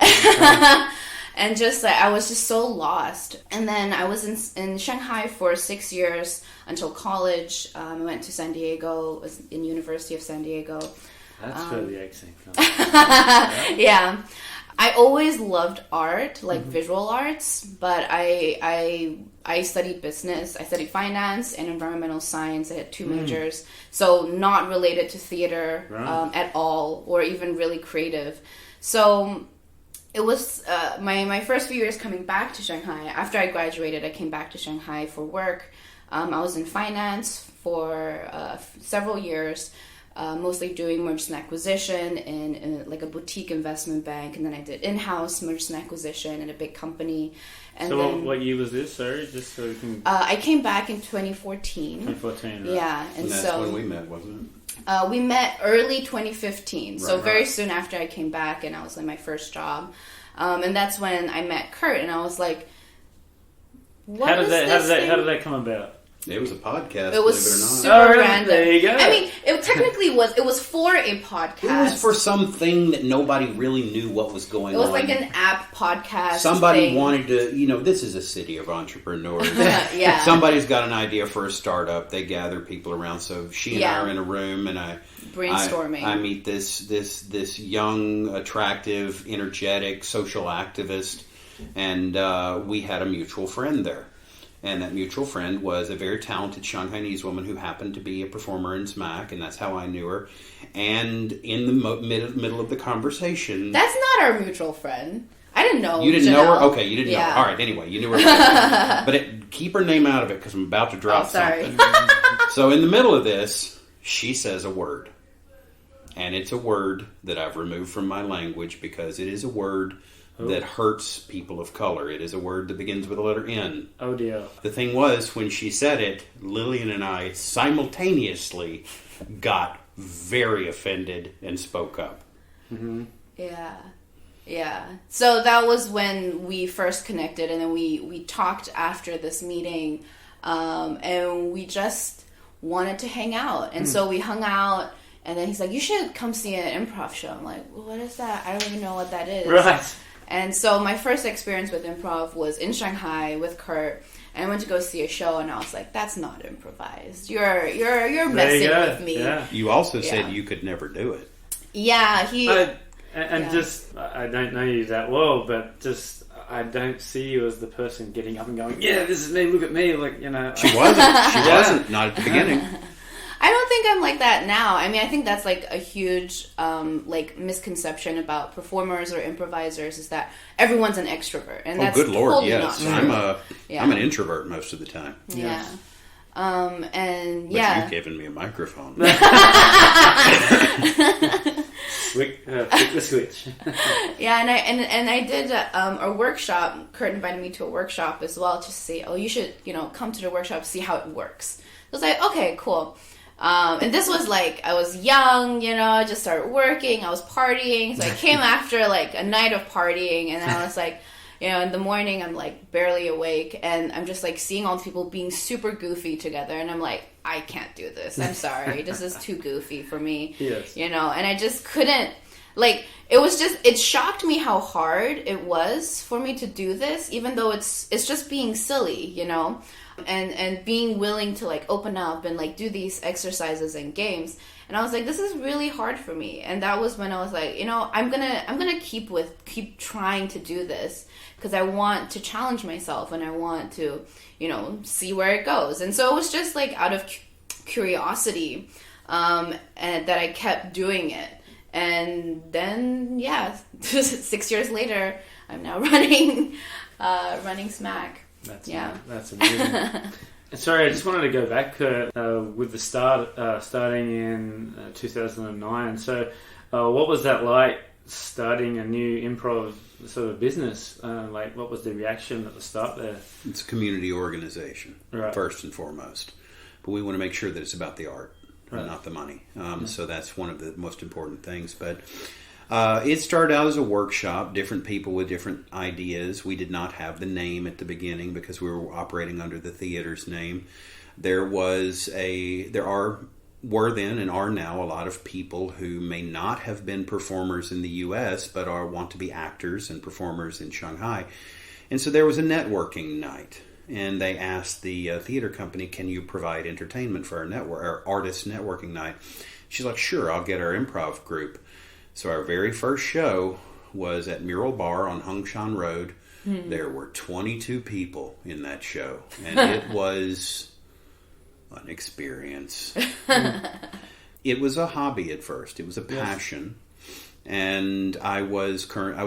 And just like I was just so lost. And then I was in Shanghai for 6 years until college. I went to San Diego, was in University of San Diego. That's where the accent comes. Yeah. I always loved art, like visual arts, but I studied business. I studied finance and environmental science. I had 2 majors, so not related to theater at all, or even really creative. So it was my first few years coming back to Shanghai. After I graduated, I came back to Shanghai for work. I was in finance for several years. Mostly doing mergers and acquisition in like a boutique investment bank, and then I did in-house mergers and acquisition in a big company. And so then, what year was this? Sorry, just so we can. I came back in 2014. 2014, right? Yeah, and that's so when we met, wasn't it? we met early 2015. So very Right. soon after I came back, and I was in my first job, and that's when I met Curt, and I was like, "What How is did this thing?" that come about? It was a podcast, It was believe it or not. super random. There you go. I mean, it technically was for a podcast. It was for something that nobody really knew what was going on. It was like an app podcast. Somebody thing. wanted to, you know, this is a city of entrepreneurs. Yeah. Somebody's got an idea for a startup. They gather people around. So she and I Yeah. are in a room, and Brainstorming. I meet this young, attractive, energetic social activist, and we had a mutual friend there. And that mutual friend was a very talented Shanghainese woman who happened to be a performer in Zmack, and that's how I knew her. And in the middle of the conversation... That's not our mutual friend. I didn't know. You didn't know her? Okay, you didn't know Yeah. her. All right, anyway, you knew her. But keep her name out of it, because I'm about to drop something. So in the middle of this, she says a word. And it's a word that I've removed from my language, because it is a word that hurts people of color. It is a word that begins with the letter N. Oh dear. The thing was, when she said it, Lilian and I simultaneously got very offended and spoke up. Mm-hmm. Yeah. So that was when we first connected, and then we talked after this meeting, and we just wanted to hang out. And so we hung out, and then he's like, "You should come see an improv show." I'm like, well, "What is that? I don't even know what that is." Right. And so my first experience with improv was in Shanghai with Curt, and I went to go see a show, and I was like, "That's not improvised. You're messing with me." Yeah. You also said you could never do it. Yeah, I don't know you that well, but just I don't see you as the person getting up and going, "Yeah, this is me. Look at me!" Like, you know. She wasn't. Not at the beginning. I don't think I'm like that now. I mean, I think that's like a huge like misconception about performers or improvisers, is that everyone's an extrovert, and that's good Lord, totally yes. not true. I'm an introvert most of the time. Yeah. But And yeah. you've given me a microphone. flick the switch. Yeah, and I did a workshop. Curt invited me to a workshop as well, just to say, oh, you should, come to the workshop, see how it works. I was like, okay, cool. And this was like, I was young, I just started working, I was partying, so I came after like a night of partying, and I was like, in the morning I'm like barely awake, and I'm just like seeing all these people being super goofy together, and I'm like, I can't do this, I'm sorry, this is too goofy for me. Yes. And I just couldn't, like, it shocked me how hard it was for me to do this, even though it's just being silly, and being willing to like open up and like do these exercises and games. And I was like, this is really hard for me. And that was when I was like, I'm gonna keep trying to do this, because I want to challenge myself and I want to see where it goes. And so it was just like out of curiosity, and that I kept doing it. And then 6 years later, I'm now running Zmack. That's amazing. Sorry, I just wanted to go back with the starting in 2009. So, what was that like, starting a new improv sort of business? What was the reaction at the start there? It's a community organization, right, first and foremost. But we want to make sure that it's about the art, right, and not the money. So that's one of the most important things. But it started out as a workshop, different people with different ideas. We did not have the name at the beginning because we were operating under the theater's name. There were then and are now a lot of people who may not have been performers in the U.S. but want to be actors and performers in Shanghai. And so there was a networking night. And they asked the theater company, can you provide entertainment for our artist networking night? She's like, sure, I'll get our improv group. So our very first show was at Mural Bar on Hongshan Road. Mm-hmm. There were 22 people in that show. And it was an experience. It was a hobby at first. It was a passion. Yes. And I was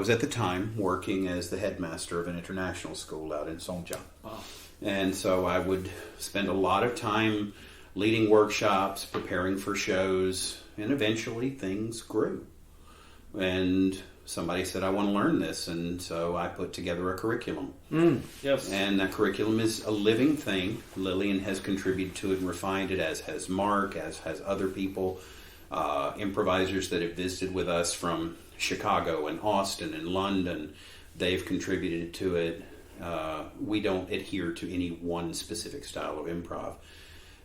at the time working as the headmaster of an international school out in Songjiang. Wow. And so I would spend a lot of time leading workshops, preparing for shows, and eventually things grew. And somebody said, I want to learn this. And so I put together a curriculum. Yes. And that curriculum is a living thing. Lilian has contributed to it and refined it, as has Mark, as has other people, improvisers that have visited with us from Chicago and Austin and London. They've contributed to it. We don't adhere to any one specific style of improv.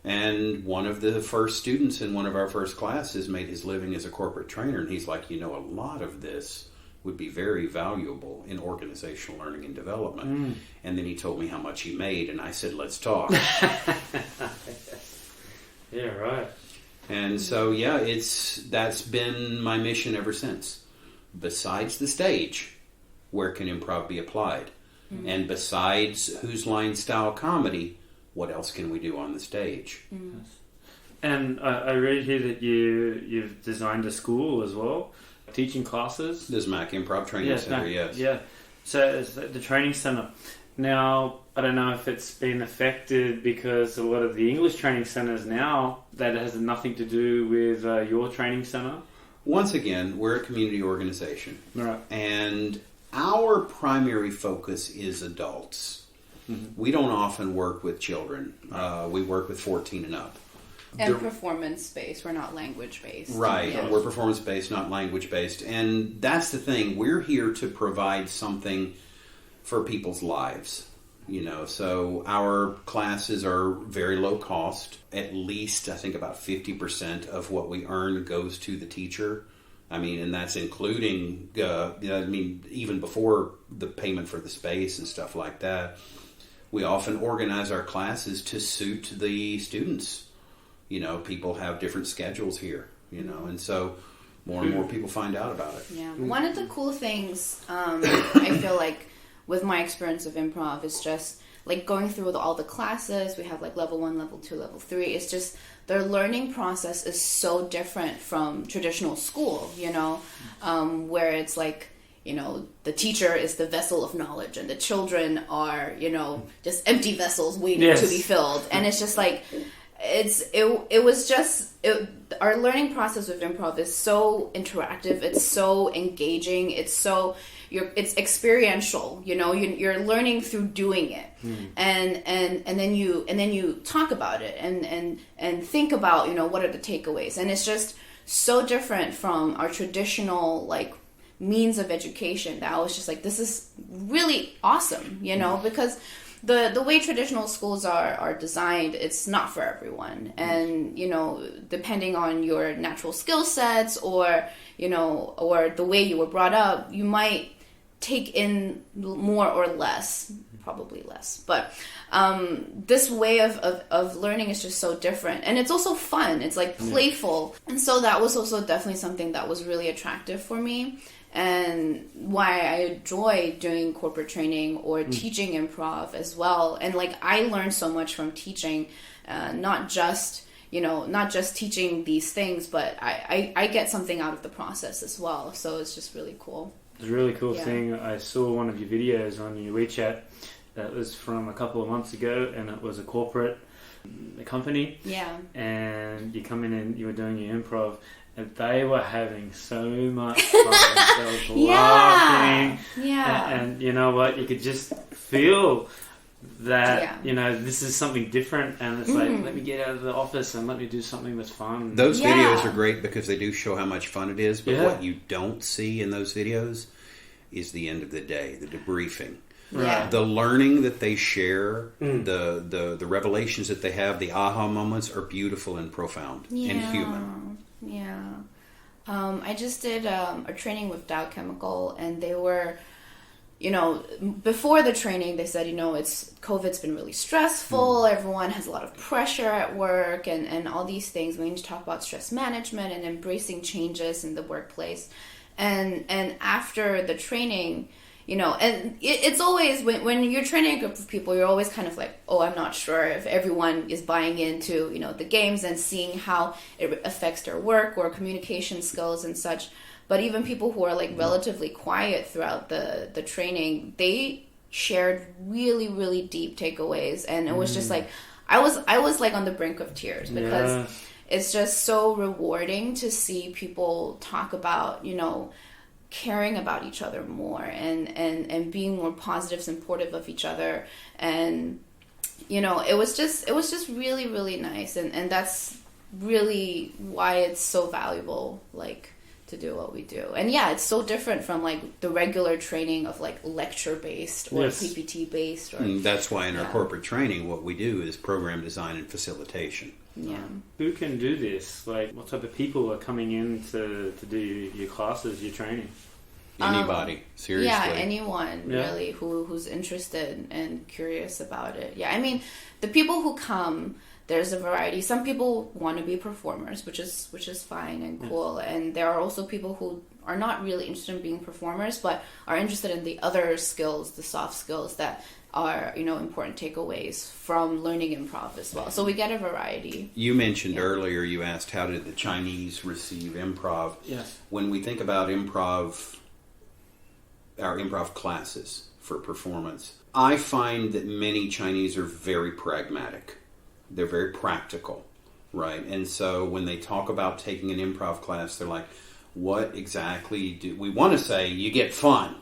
And one of the first students in one of our first classes made his living as a corporate trainer, and he's like, a lot of this would be very valuable in organizational learning and development. And then he told me how much he made, and I said, let's talk. Yeah, right. And so, that's been my mission ever since. Besides the stage, where can improv be applied? Mm-hmm. And besides Whose Line style comedy, what else can we do on the stage? Mm. And I read here that you've designed a school as well, teaching classes. The Zmack Improv Training Center, yes. Yeah. So it's the training center. Now, I don't know if it's been affected because a lot of the English training centers now, that has nothing to do with your training center. Once again, we're a community organization. Right. And our primary focus is adults. Mm-hmm. We don't often work with children. We work with 14 and up. And performance-based. We're not language-based. Right. Yeah. We're performance-based, not language-based. And that's the thing. We're here to provide something for people's lives. So our classes are very low cost. At least, I think, about 50% of what we earn goes to the teacher. And that's including, even before the payment for the space and stuff like that. We often organize our classes to suit the students. People have different schedules here, and so more and more people find out about it. Yeah. One of the cool things I feel like with my experience of improv is just like going through all the classes. We have like level 1, level 2, level 3. It's just their learning process is so different from traditional school, where it's like, the teacher is the vessel of knowledge and the children are, just empty vessels waiting to be filled. And it's just like, our learning process with improv is so interactive. It's so engaging. It's experiential. You're learning through doing it, and then you talk about it and think about what are the takeaways. And it's just so different from our traditional means of education that I was just like, this is really awesome, because the way traditional schools are designed, it's not for everyone. And, depending on your natural skill sets or the way you were brought up, you might take in more or less, probably less. But this way of learning is just so different. And it's also fun. It's playful. And so that was also definitely something that was really attractive for me. And why I enjoy doing corporate training or teaching improv as well. And I learned so much from teaching, not just teaching these things, but I get something out of the process as well. So it's just really cool. It's a really cool thing. I saw one of your videos on your WeChat that was from a couple of months ago, and it was a corporate company. Yeah. And you come in and you were doing your improv. And they were having so much fun. They were laughing. Yeah. And you know what? You could just feel that, this is something different. And it's like, let me get out of the office and let me do something that's fun. Those videos are great because they do show how much fun it is. But what you don't see in those videos is the end of the day, the debriefing. Yeah. The learning that they share, the revelations that they have, the aha moments are beautiful and profound and human. Yeah. I just did a training with Dow Chemical, and they were, before the training, they said, COVID's been really stressful. Everyone has a lot of pressure at work and all these things. We need to talk about stress management and embracing changes in the workplace. And after the training, and it's always, when you're training a group of people, you're always kind of like, oh, I'm not sure if everyone is buying into, the games and seeing how it affects their work or communication skills and such. But even people who are relatively quiet throughout the training, they shared really, really deep takeaways. And it was just I was on the brink of tears because it's just so rewarding to see people talk about, caring about each other more and being more positive, supportive of each other. And it was just really, really nice, and that's really why it's so valuable to do what we do. And it's so different from the regular training of lecture based or PPT based, or that's why in our corporate training what we do is program design and facilitation. Who can do this? What type of people are coming in to do your classes, your training? Anybody, seriously. Yeah, anyone really who's interested and curious about it. Yeah, I mean, the people who come, there's a variety. Some people want to be performers, which is fine and cool. And there are also people who are not really interested in being performers, but are interested in the other skills, the soft skills that are, important takeaways from learning improv as well. So we get a variety. You mentioned earlier, you asked, how did the Chinese receive improv? Yes. When we think about improv, our improv classes for performance, I find that many Chinese are very pragmatic. They're very practical, right? And so when they talk about taking an improv class, they're like, what exactly do we want to say? You get fun.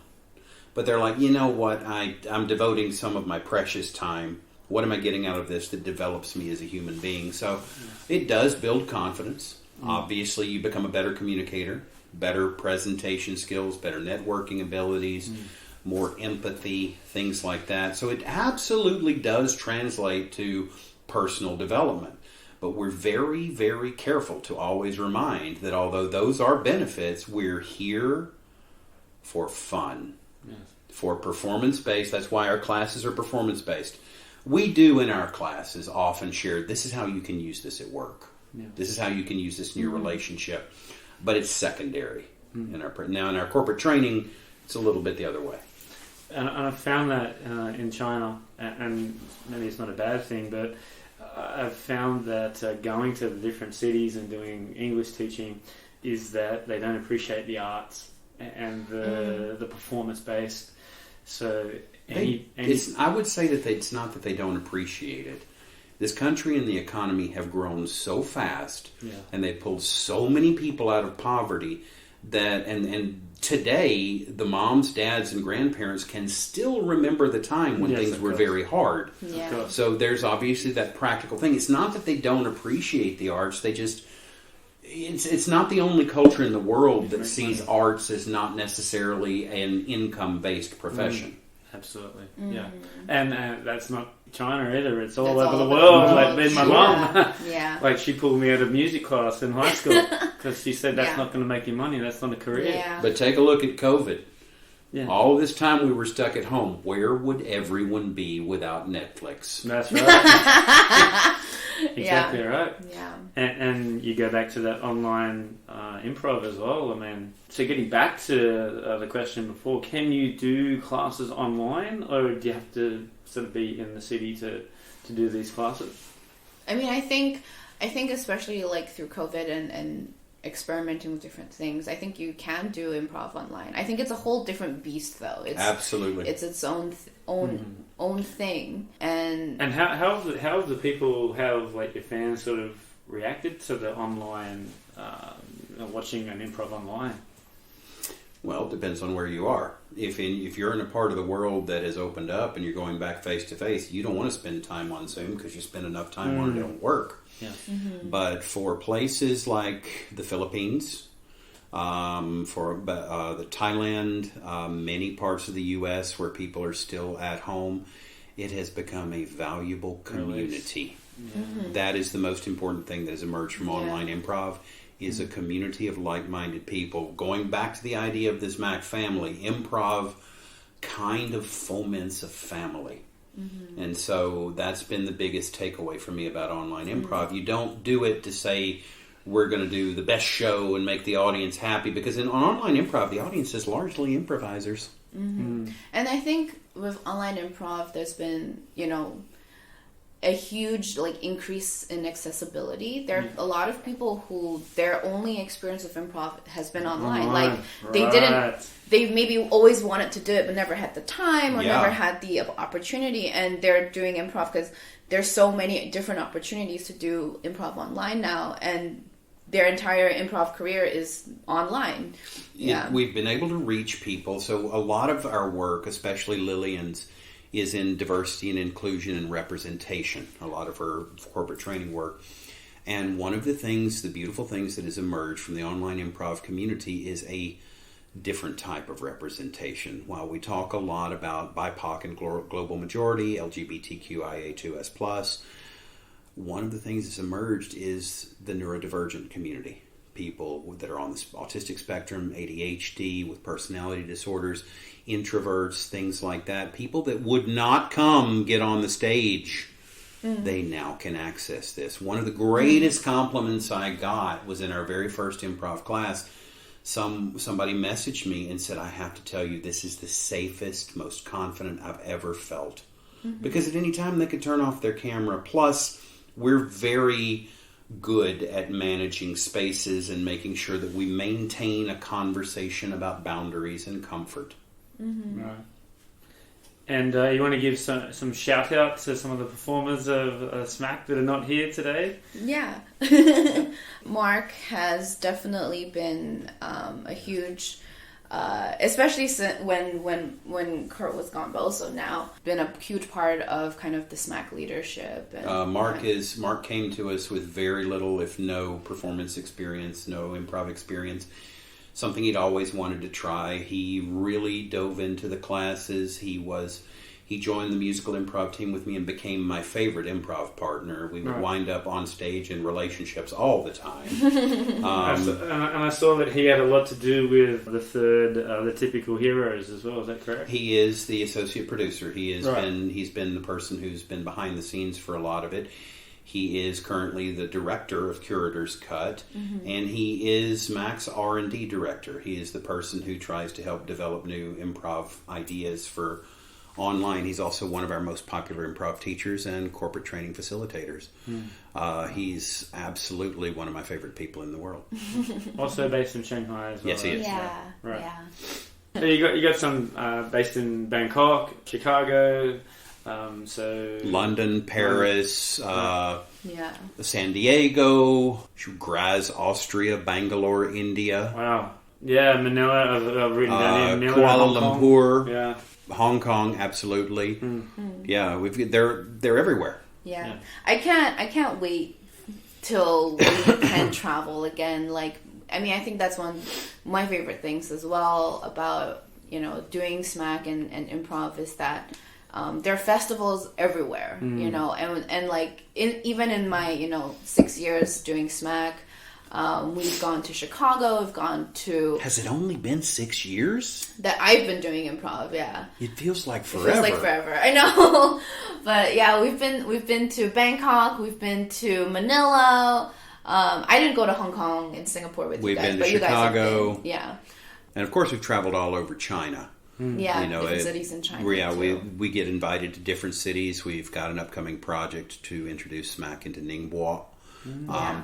But they're like, you know what? I'm devoting some of my precious time. What am I getting out of this that develops me as a human being? So it does build confidence. Obviously, you become a better communicator, better presentation skills, better networking abilities, more empathy, things like that. So it absolutely does translate to personal development. But we're very, very careful to always remind that although those are benefits, we're here for fun. Yes. For performance-based. That's why our classes are performance-based. We do in our classes often share, this is how you can use this at work. Yeah. This is how you can use this in your relationship. But it's secondary. In our corporate training, it's a little bit the other way. And I've found that in China, and maybe it's not a bad thing, but I've found that going to the different cities and doing English teaching is that they don't appreciate the arts and the performance-based. So I would say that it's not that they don't appreciate it. This country and the economy have grown so fast, Yeah. and they pulled so many people out of poverty that, and today, the moms, dads, and grandparents can still remember the time when Yes, things of were course. very hard. Yeah. So there's obviously that practical thing. It's not that they don't appreciate the arts. They just, it's not the only culture in the world that sees arts as not necessarily an income-based profession. Absolutely, yeah. And that's not China either. It's all That's over all the over world. the Like world. then my Sure. mum, Yeah. like she pulled me out of music class in high school because she said that's Yeah. not going to make you money. That's not a career. Yeah. But take a look at COVID. Yeah. All this time we were stuck at home. Where would everyone be without Netflix? That's right. Exactly right. Yeah. And you go back to that online improv as well. I mean, so getting back to the question before, can you do classes online, or do you have to sort of be in the city to do these classes? I mean, I think especially like through COVID and experimenting with different things, I think you can do improv online. I think it's a whole different beast, though. It's Absolutely. It's its own thing. And how have the people, like your fans, sort of reacted to the online watching an improv online? Well, it depends on where you are. If you're in a part of the world that has opened up and you're going back face to face, you don't want to spend time on Zoom because you spend enough time on it at work. Yeah. But for places like the Philippines, for the Thailand, many parts of the U.S. where people are still at home, it has become a valuable community. That is the most important thing that has emerged from online improv, is a community of like-minded people. Going back to the idea of the Zmack family, improv kind of foments a family. And so that's been the biggest takeaway for me about online improv. You don't do it to say, we're going to do the best show and make the audience happy, because in online improv, the audience is largely improvisers. and I think with online improv, there's been, a huge increase in accessibility. There are a lot of people who their only experience of improv has been online. They maybe always wanted to do it but never had the time or never had the opportunity, and they're doing improv because there's so many different opportunities to do improv online now, and their entire improv career is online. We've been able to reach people. So a lot of our work, especially Lilian's, is in diversity and inclusion and representation, a lot of her corporate training work. And one of the beautiful things that has emerged from the online improv community is a different type of representation. While we talk a lot about BIPOC and global majority, LGBTQIA2S+, one of the things that's emerged is the neurodivergent community. People that are on the autistic spectrum, ADHD, with personality disorders, introverts, things like that. People that would not get on the stage, they now can access this. One of the greatest compliments I got was in our very first improv class. Somebody messaged me and said, I have to tell you, this is the safest, most confident I've ever felt. Because at any time they could turn off their camera. Plus, we're very good at managing spaces and making sure that we maintain a conversation about boundaries and comfort. Right. And you want to give some shout out to some of the performers of Zmack that are not here today? Yeah. Mark has definitely been a huge, especially when Curt was gone, but also now been a huge part of kind of the Zmack leadership. And, Mark came to us with very little, if no, performance experience, no improv experience. Something he'd always wanted to try. He really dove into the classes. He joined the musical improv team with me and became my favorite improv partner. We would wind up on stage in relationships all the time. And I saw that he had a lot to do with the third, the typical heroes as well. Is that correct? He is the associate producer. He's been the person who's been behind the scenes for a lot of it. He is currently the director of Curators Cut, and he is Zmack's R&D director. He is the person who tries to help develop new improv ideas for online. He's also one of our most popular improv teachers and corporate training facilitators. He's absolutely one of my favorite people in the world. Also based in Shanghai as well. Yes, he is. So you got some based in Bangkok, Chicago. So London, Paris, Yeah. San Diego, Graz, Austria, Bangalore, India. Wow. Yeah, Manila. I've written down here. Manila, Kuala Hong Kong. Lumpur. Yeah. Hong Kong, absolutely. Yeah, they're everywhere. Yeah. I can't wait till we can travel again. Like, I mean, I think that's one of my favorite things as well about, doing Zmack and improv is that there are festivals everywhere, and like even in my, 6 years doing Zmack, we've gone to Chicago, we've gone to... Has it only been 6 years? That I've been doing improv, yeah. It feels like forever. It feels like forever, I know. But yeah, we've been to Bangkok, we've been to Manila. I didn't go to Hong Kong and Singapore with you guys. We've been to but Chicago. You guys have been, yeah. And of course we've traveled all over China. Yeah, different cities in China. Yeah, we get invited to different cities. We've got an upcoming project to introduce Zmack into Ningbo.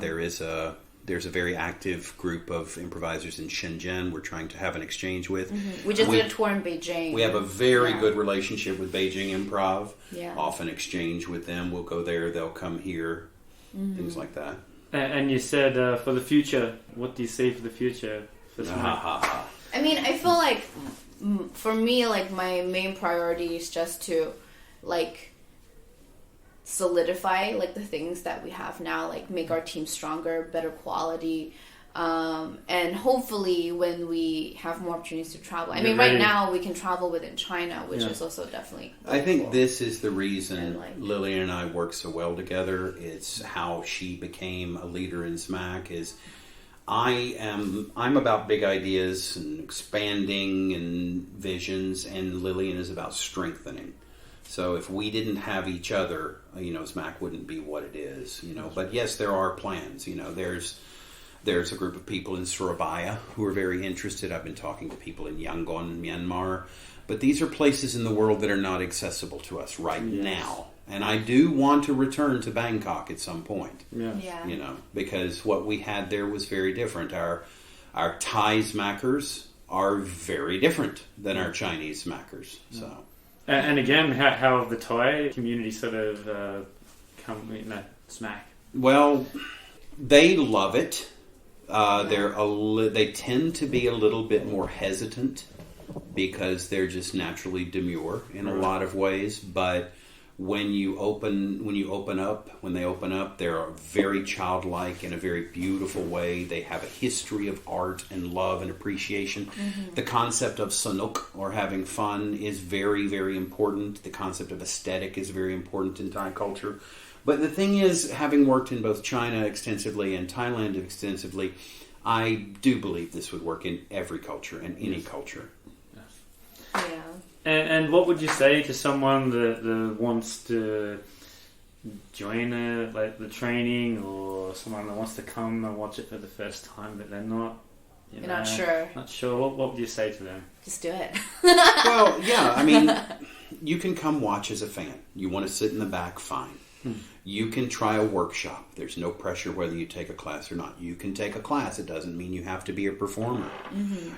There's a very active group of improvisers in Shenzhen we're trying to have an exchange with. We just did a tour in Beijing. We have a very good relationship with Beijing Improv. Yeah. Often exchange with them. We'll go there, they'll come here, things like that. And you said for the future, what do you see for the future for Zmack? I mean, I feel like for me, like my main priority is just to like solidify like the things that we have now, like make our team stronger, better quality, and hopefully when we have more opportunities to travel. I mean, right now we can travel within China, which is also definitely I think cool. this is the reason Lilian and I work so well together. It's how she became a leader in Zmack. I'm about big ideas and expanding and visions, and Lilian is about strengthening. So if we didn't have each other, Zmack wouldn't be what it is, But yes, there are plans. There's a group of people in Surabaya who are very interested. I've been talking to people in Yangon, Myanmar. But these are places in the world that are not accessible to us right now. And I do want to return to Bangkok at some point. Yeah. Because what we had there was very different. Our Thai Zmackers are very different than our Chinese Zmackers. So. And again, how have the Thai community sort of come, Zmack? Well, they love it. They tend to be a little bit more hesitant because they're just naturally demure in a lot of ways. But when they open up, they're very childlike in a very beautiful way. They have a history of art and love and appreciation. The concept of sanuk, or having fun, is very, very important. The concept of aesthetic is very important in Thai culture. But the thing is, having worked in both China extensively and Thailand extensively, I do believe this would work in every culture and any culture. Yeah. And what would you say to someone that wants to join the training, or someone that wants to come and watch it for the first time, but they're not? You're not sure. Not sure. What would you say to them? Just do it. Well, yeah. I mean, you can come watch as a fan. You want to sit in the back, fine. You can try a workshop. There's no pressure whether you take a class or not. You can take a class. It doesn't mean you have to be a performer.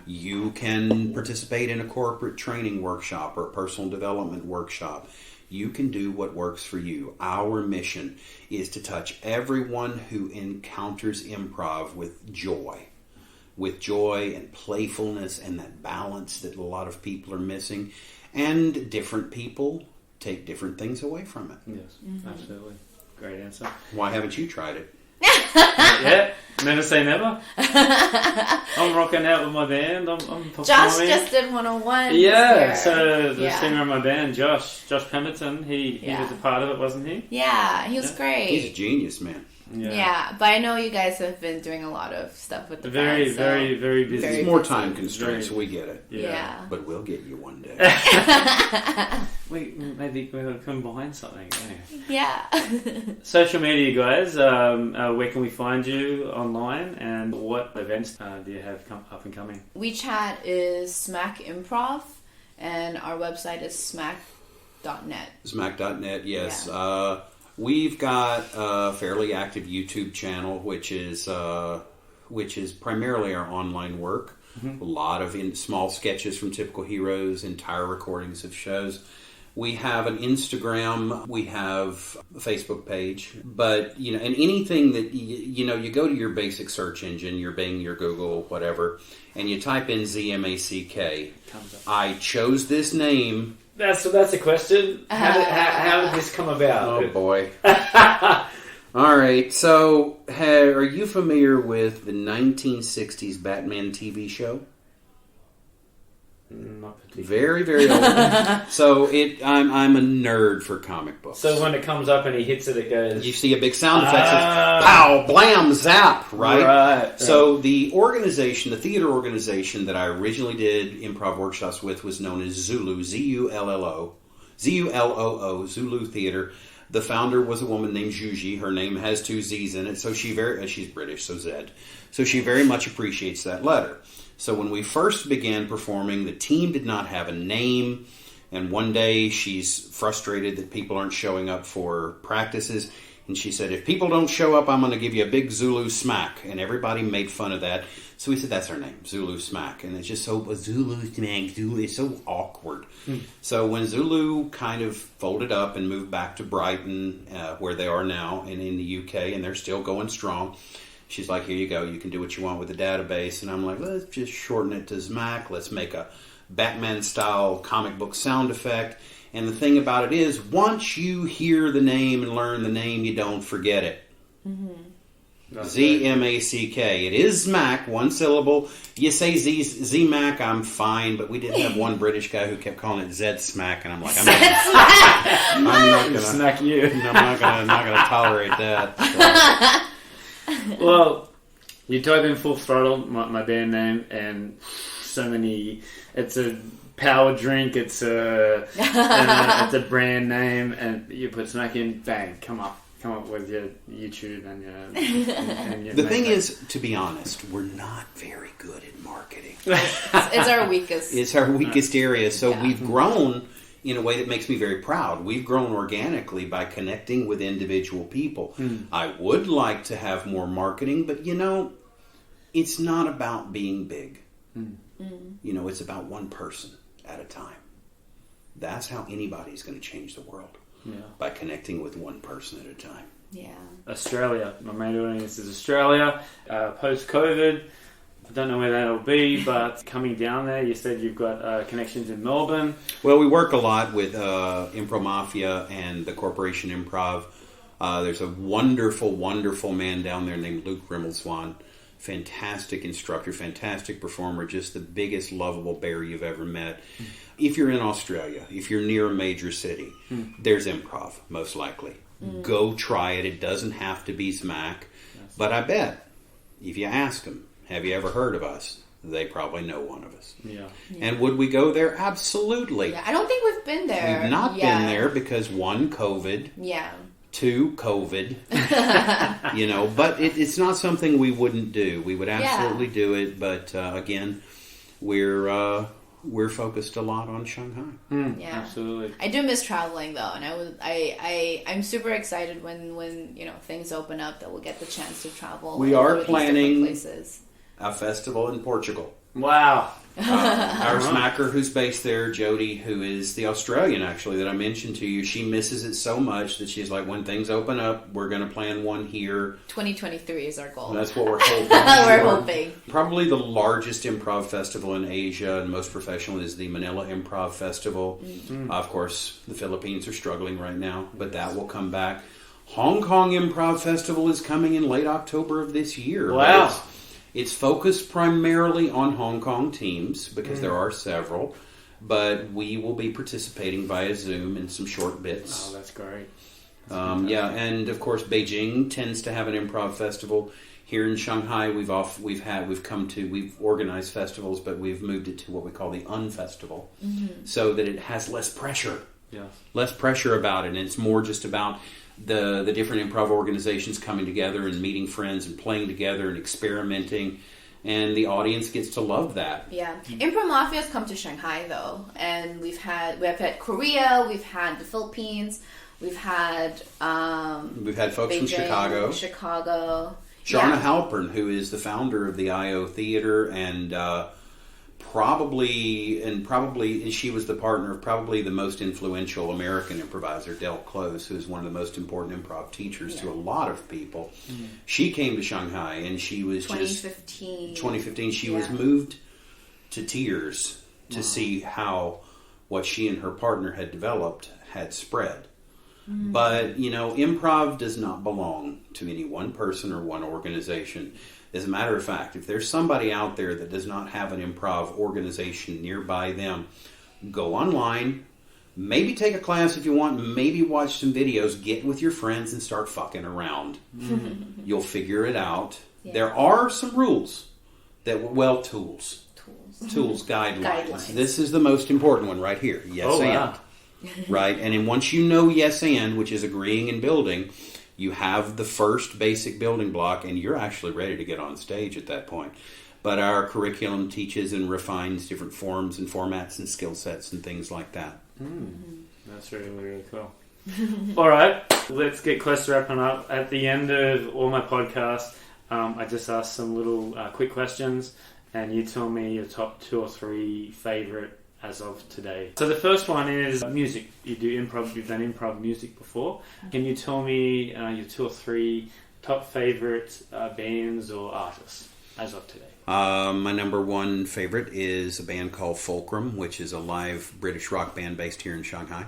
You can participate in a corporate training workshop or a personal development workshop. You can do what works for you. Our mission is to touch everyone who encounters improv with joy and playfulness and that balance that a lot of people are missing. And different people take different things away from it. Yes, absolutely. Great answer. Why haven't you tried it? Yeah, never say never. I'm rocking out with my band. I'm performing. Josh just did 101. Yeah, so the singer of my band, Josh Pemberton, he was a part of it, wasn't he? Yeah, he was great. He's a genius, man. Yeah, but I know you guys have been doing a lot of stuff with the very, band, very, very busy. It's more time constraints, so we get it. Yeah. But we'll get you one day. Maybe we'll combine something. Yeah. Social media, guys. Where can we find you online, and what events do you have up and coming? WeChat is Zmack Improv, and our website is smack.net. Smack.net, yes. Yeah. We've got a fairly active YouTube channel, which is primarily our online work. A lot of small sketches from typical heroes, entire recordings of shows. We have an Instagram. We have a Facebook page. But, and anything that, you go to your basic search engine, your Bing, your Google, whatever, and you type in Zmack. I chose this name. That's a question. How did this come about? Oh, boy. All right. So, are you familiar with the 1960s Batman TV show? Not particularly. Very, very old. So I'm a nerd for comic books. So when it comes up and he hits it, it goes. You see a big sound effect. Pow, blam, zap. Right. So the theater organization that I originally did improv workshops with was known as Zulu, Zulloo, Zulu Theater. The founder was a woman named Juji. Her name has 2 Z's in it, so she's British, so Zed. So she very much appreciates that letter. So when we first began performing, the team did not have a name, and one day she's frustrated that people aren't showing up for practices, and she said, if people don't show up, I'm going to give you a big Zulu smack, and everybody made fun of that. So we said, that's our name, Zulu smack, and it's just so, Zulu smack, Zulu, it's so awkward. So when Zulu kind of folded up and moved back to Brighton, where they are now, and in the UK, and they're still going strong, she's like, here you go. You can do what you want with the database. And I'm like, let's just shorten it to Zmack. Let's make a Batman-style comic book sound effect. And the thing about it is, once you hear the name and learn the name, you don't forget it. Zmack. It is Zmack, one syllable. You say Zmack, I'm fine. But we did have one British guy who kept calling it Zed Smack. And I'm like, I'm not going to smack you. I'm not going to tolerate that. So. Well, you type in Full Throttle, my band name, and so many. It's a power drink. It's a brand name, and you put Smack in, bang, come up with your YouTube and your. The thing is, to be honest, we're not very good at marketing. It's our weakest. It's our weakest area. So we've grown in a way that makes me very proud. We've grown organically by connecting with individual people. I would like to have more marketing, but it's not about being big. It's about one person at a time. That's how anybody's going to change the world. By connecting with one person at a time. Yeah. Australia. My main audience is Australia. Post-COVID. I don't know where that'll be, but coming down there, you said you've got connections in Melbourne. Well, we work a lot with Improv Mafia and the Corporation Improv. There's a wonderful, wonderful man down there named Luke Rimmelswan. Fantastic instructor, fantastic performer, just the biggest lovable bear you've ever met. If you're in Australia, if you're near a major city, there's improv, most likely. Go try it. It doesn't have to be Zmack. But I bet, if you ask them, have you ever heard of us? They probably know one of us. Yeah. And would we go there? Absolutely. Yeah, I don't think we've been there. We've not been there because 1, COVID. Yeah. 2, COVID. But it's not something we wouldn't do. We would absolutely do it. But again, we're focused a lot on Shanghai. Absolutely. I do miss traveling though, and I'm super excited when things open up that we'll get the chance to travel. We are planning a festival in Portugal. Wow. Our smacker who's based there, Jody, who is the Australian actually that I mentioned to you, she misses it so much that she's like, when things open up, we're going to plan one here. 2023 is our goal. That's what we're hoping. We're hoping. Probably the largest improv festival in Asia and most professional is the Manila Improv Festival. Of course, the Philippines are struggling right now, but that will come back. Hong Kong Improv Festival is coming in late October of this year. Wow. It's focused primarily on Hong Kong teams because there are several, but we will be participating via Zoom in some short bits. Oh, that's great. And of course Beijing tends to have an improv festival. Here in Shanghai, we've organized festivals, but we've moved it to what we call the Unfestival, so that it has less pressure. Yeah. Less pressure about it, and it's more just about the different improv organizations coming together and meeting friends and playing together and experimenting, and the audience gets to love that. Yeah. Improv Mafia has come to Shanghai though, and we've had Korea, we've had the Philippines, we've had folks Beijing, from Chicago. Sharna Halpern, who is the founder of the IO Theater and probably she was the partner of probably the most influential American improviser, Del Close, who's one of the most important improv teachers to a lot of people. Mm-hmm. She came to Shanghai, and she was 2015. She was moved to tears to see how what she and her partner had developed had spread. Mm-hmm. But, improv does not belong to any one person or one organization. As a matter of fact, if there's somebody out there that does not have an improv organization nearby them, go online, maybe take a class if you want, maybe watch some videos, get with your friends and start fucking around. Mm-hmm. You'll figure it out. Yeah. There are some rules tools, guidelines. This is the most important one right here. Yes, and. Wow. Right? And then once you know yes and, which is agreeing and building, you have the first basic building block, and you're actually ready to get on stage at that point. But our curriculum teaches and refines different forms and formats and skill sets and things like that. Mm. That's really, really cool. All right, let's get close to wrapping up. At the end of all my podcasts, I just ask some little quick questions, and you tell me your top 2 or 3 favorite as of today. So the first one is music. You do improv. You've done improv music before. Can you tell me your 2 or 3 top favorite bands or artists as of today? My number 1 favorite is a band called Fulcrum, which is a live British rock band based here in Shanghai.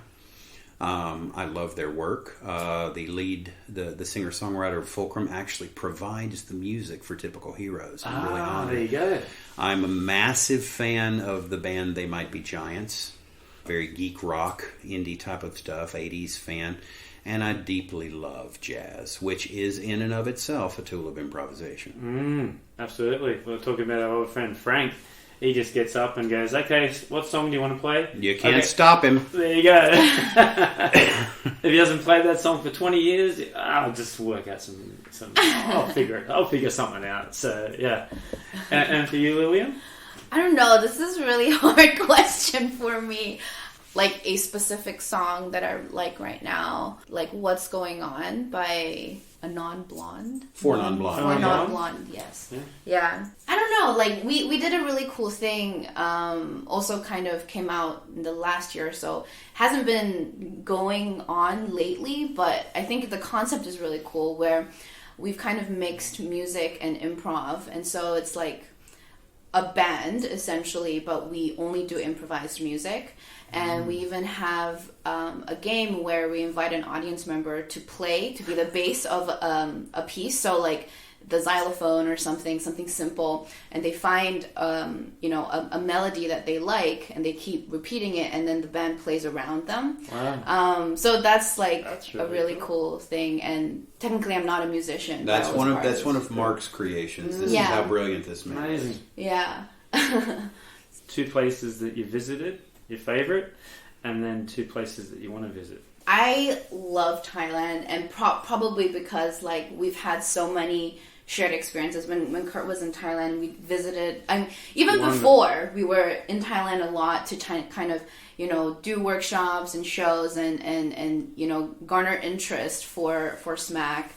I love their work. The singer-songwriter of Fulcrum actually provides the music for Typical Heroes. I'm really honored. There you go. I'm a massive fan of the band They Might Be Giants. Very geek rock, indie type of stuff, 80s fan. And I deeply love jazz, which is in and of itself a tool of improvisation. Absolutely. We're talking about our old friend Frank. He just gets up and goes, okay, what song do you want to play? You can't stop him. There you go. If he hasn't played that song for 20 years, I'll just work out some I'll figure something out. So, yeah. And for you, Lilian? I don't know. This is a really hard question for me. Like a specific song that I like right now. Like What's Going On by a non-blonde. For non-blonde, yes. Yeah. I don't know. Like we did a really cool thing. Also kind of came out in the last year or so. Hasn't been going on lately, but I think the concept is really cool where we've kind of mixed music and improv. And so it's like a band essentially, but we only do improvised music. And we even have a game where we invite an audience member to play, to be the bass of a piece. So like the xylophone or something simple. And they find, a melody that they like and they keep repeating it. And then the band plays around them. Wow. So that's a really cool thing. And technically I'm not a musician. That's one of Mark's creations. This is how brilliant this man is. Amazing. Yeah. 2 places that you visited. Your favorite, and then 2 places that you want to visit. I love Thailand, and probably because we've had so many shared experiences. When Curt was in Thailand, we visited. Before we were in Thailand a lot to kind of do workshops and shows and garner interest for Zmack.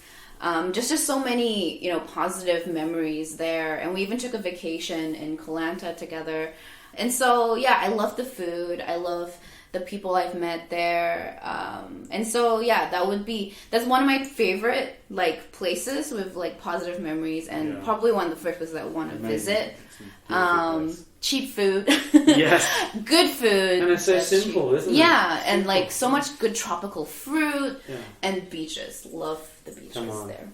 Just so many positive memories there, and we even took a vacation in Koh Lanta together. And so, yeah, I love the food. I love the people I've met there. And so, yeah, that's one of my favorite, places with, positive memories. And probably one of the first places I want to visit. Cheap food. Yes. Good food. And it's so simple, isn't it? Yeah, and, so much good tropical fruit. Yeah. And beaches. Love the beaches there.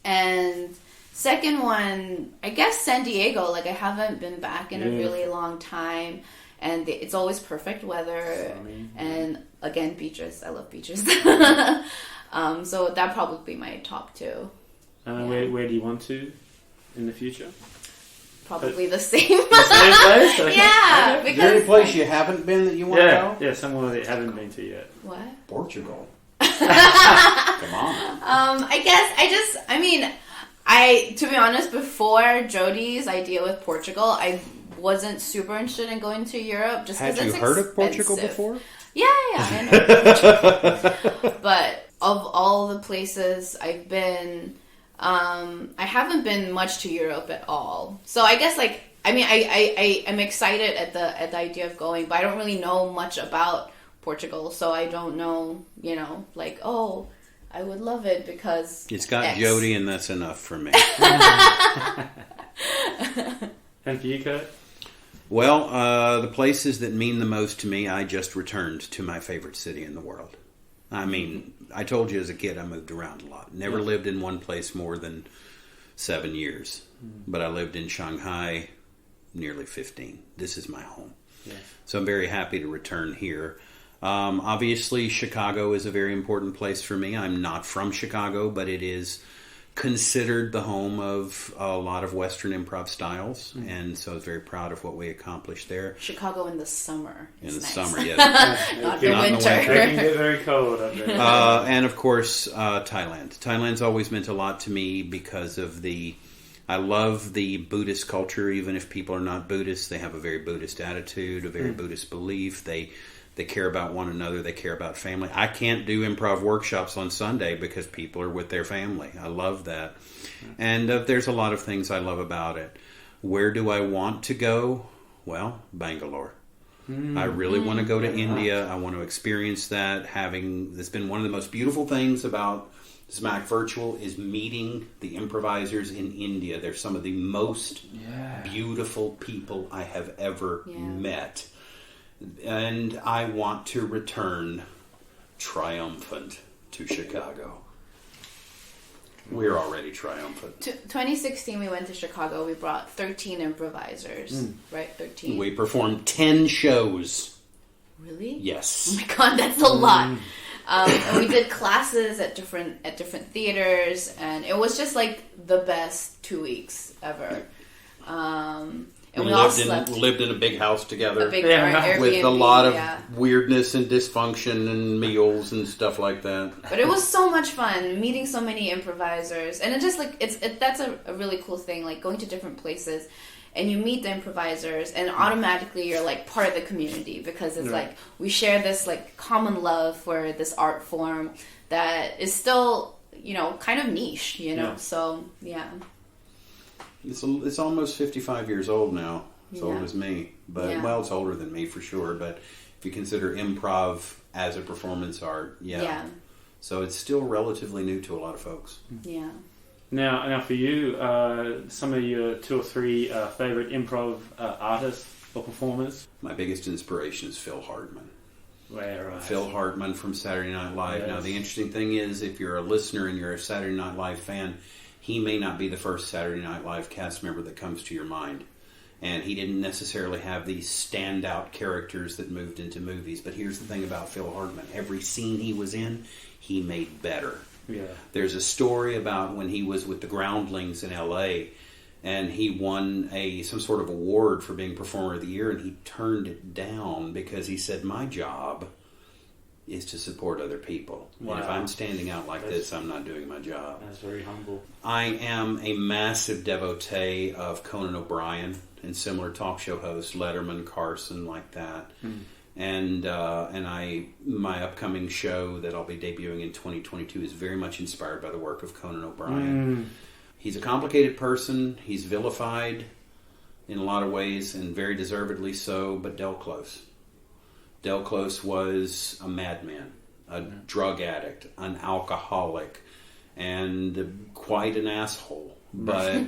And... second one, I guess San Diego. I haven't been back in a really long time, and it's always perfect weather. Sunny, and again, beaches. I love beaches. So that'd probably be my top 2. Where do you want to in the future? Probably the same. The same place? Okay. Yeah. Okay. Is there any place you haven't been that you want to go? Yeah, somewhere that you haven't been to yet. What? Portugal. Come on. To be honest, before Jody's idea with Portugal, I wasn't super interested in going to Europe just because it's expensive. Had you heard of Portugal before? Yeah, I know Portugal. But of all the places I've been, I haven't been much to Europe at all. So I guess I mean, I am excited at the idea of going, but I don't really know much about Portugal, so I don't know, like, oh, I would love it because it's got X. Jody, and that's enough for me. And for you, Curt? Well, the places that mean the most to me, I just returned to my favorite city in the world. I mean, I told you as a kid I moved around a lot. Never lived in one place more than 7 years. But I lived in Shanghai nearly 15. This is my home. Yeah. So I'm very happy to return here. Obviously, Chicago is a very important place for me. I'm not from Chicago, but it is considered the home of a lot of Western improv styles, and so I was very proud of what we accomplished there. Chicago in the summer. In the nice. summer, yes. Not the Not in the winter. winter. They can get very cold up there. And of course, Thailand. Thailand's always meant a lot to me because of I love the Buddhist culture. Even if people are not Buddhist, they have a very Buddhist attitude, a very Buddhist belief. They care about one another. They care about family. I can't do improv workshops on Sunday because people are with their family. I love that. And there's a lot of things I love about it. Where do I want to go? Well, Bangalore. I really want to go to India. I want to experience that. It's been one of the most beautiful things about Zmack Virtual is meeting the improvisers in India. They're some of the most beautiful people I have ever met. And I want to return triumphant to Chicago. We're already triumphant. 2016, we went to Chicago. We brought 13 improvisers, right? 13. We performed 10 shows. Really? Yes. Oh my god, that's a lot. And we did classes at different theaters, and it was just like the best 2 weeks ever. And we all lived in a big house together. A big Airbnb, with a lot of weirdness and dysfunction and meals and stuff like that. But it was so much fun meeting so many improvisers, and it just like that's a really cool thing. Like going to different places, and you meet the improvisers, and automatically you're like part of the community because it's like we share this like common love for this art form that is still kind of niche. So yeah. It's almost 55 years old now. As old as me. But, well, it's older than me for sure. But if you consider improv as a performance art, So it's still relatively new to a lot of folks. Yeah. Now for you, some of your 2 or 3 favorite improv artists or performers? My biggest inspiration is Phil Hartman. Right. Phil Hartman from Saturday Night Live. Yes. Now, the interesting thing is, if you're a listener and you're a Saturday Night Live fan, he may not be the first Saturday Night Live cast member that comes to your mind. And he didn't necessarily have these standout characters that moved into movies. But here's the thing about Phil Hartman. Every scene he was in, he made better. Yeah. There's a story about when he was with the Groundlings in L.A., and he won some sort of award for being Performer of the Year, and he turned it down because he said, my job is to support other people. Wow. And if I'm standing out like this, I'm not doing my job. That's very humble. I am a massive devotee of Conan O'Brien and similar talk show hosts, Letterman, Carson, like that. And my upcoming show that I'll be debuting in 2022 is very much inspired by the work of Conan O'Brien. He's a complicated person. He's vilified in a lot of ways, and very deservedly so, but Del Close. Del Close was a madman, a drug addict, an alcoholic, and quite an asshole. But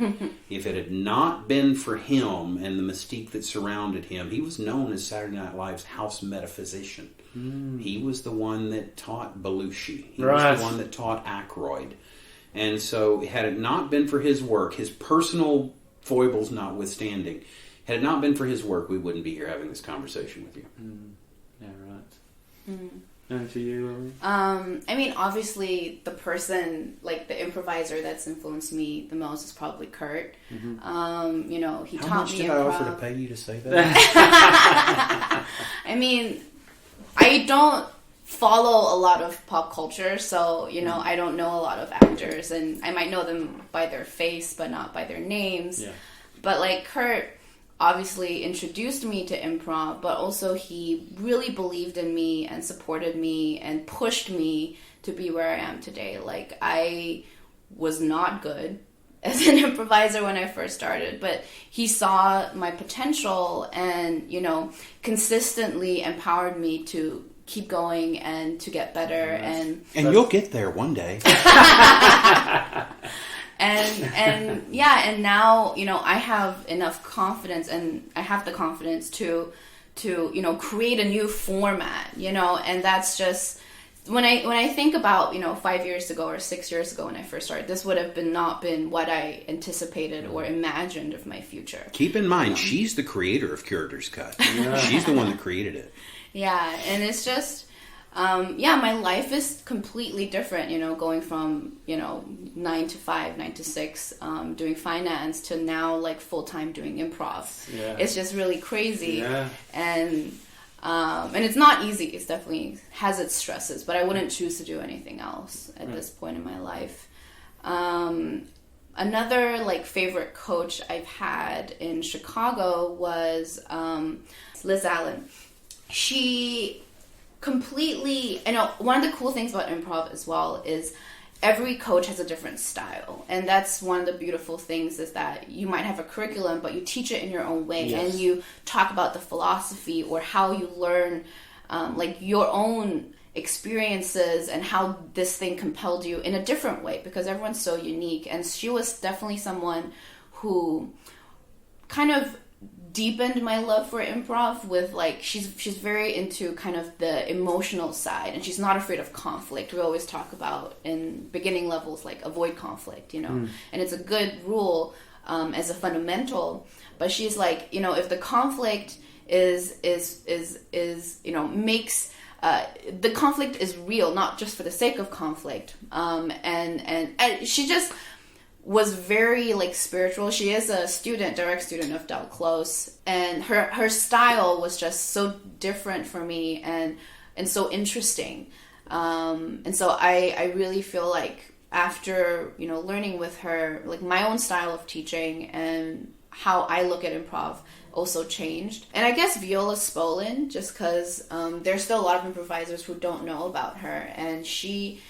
if it had not been for him and the mystique that surrounded him, he was known as Saturday Night Live's house metaphysician. He was the one that taught Belushi. He was the one that taught Aykroyd. And so had it not been for his work, his personal foibles notwithstanding, had it not been for his work, we wouldn't be here having this conversation with you. Yeah, right. And for you, Lily? I mean, obviously, the person, like the improviser that's influenced me the most is probably Curt. He taught me improv. How much did I offer to pay you to say that? I mean, I don't follow a lot of pop culture, so, I don't know a lot of actors, and I might know them by their face, but not by their names. Yeah. But, like, Curt obviously introduced me to improv, but also he really believed in me and supported me and pushed me to be where I am today. Like, I was not good as an improviser when I first started, but he saw my potential and, you know, consistently empowered me to keep going and to get better. And you'll get there one day. and yeah, and now, you know, I have enough confidence, and I have the confidence to you know, create a new format, you know, and that's just when I think about, you know, 5 years ago or 6 years ago when I first started, this would have not been what I anticipated or imagined of my future. Keep in mind, she's the creator of Curators Cut. She's the one that created it. Yeah, and it's just, my life is completely different, you know, going from, you know, 9 to 5, 9 to 6, doing finance to now like full-time doing improv. Yeah. It's just really crazy. Yeah. And it's not easy. It's definitely has its stresses, but I wouldn't choose to do anything else at this point in my life. Another like favorite coach I've had in Chicago was Liz Allen. She completely, I know one of the cool things about improv as well is every coach has a different style, and that's one of the beautiful things is that you might have a curriculum, but you teach it in your own way. Yes. And you talk about the philosophy or how you learn like your own experiences and how this thing compelled you in a different way, because everyone's so unique. And she was definitely someone who kind of deepened my love for improv with like she's very into kind of the emotional side, and she's not afraid of conflict. We always talk about in beginning levels like avoid conflict, you know, and it's a good rule as a fundamental. But she's like, you know, if the conflict is you know makes the conflict is real, not just for the sake of conflict, and she just was very like spiritual. She is a direct student of Del Close, and her style was just so different for me and so interesting. And so I really feel like after, you know, learning with her, like my own style of teaching and how I look at improv also changed. And I guess Viola Spolin, just because there's still a lot of improvisers who don't know about her, and she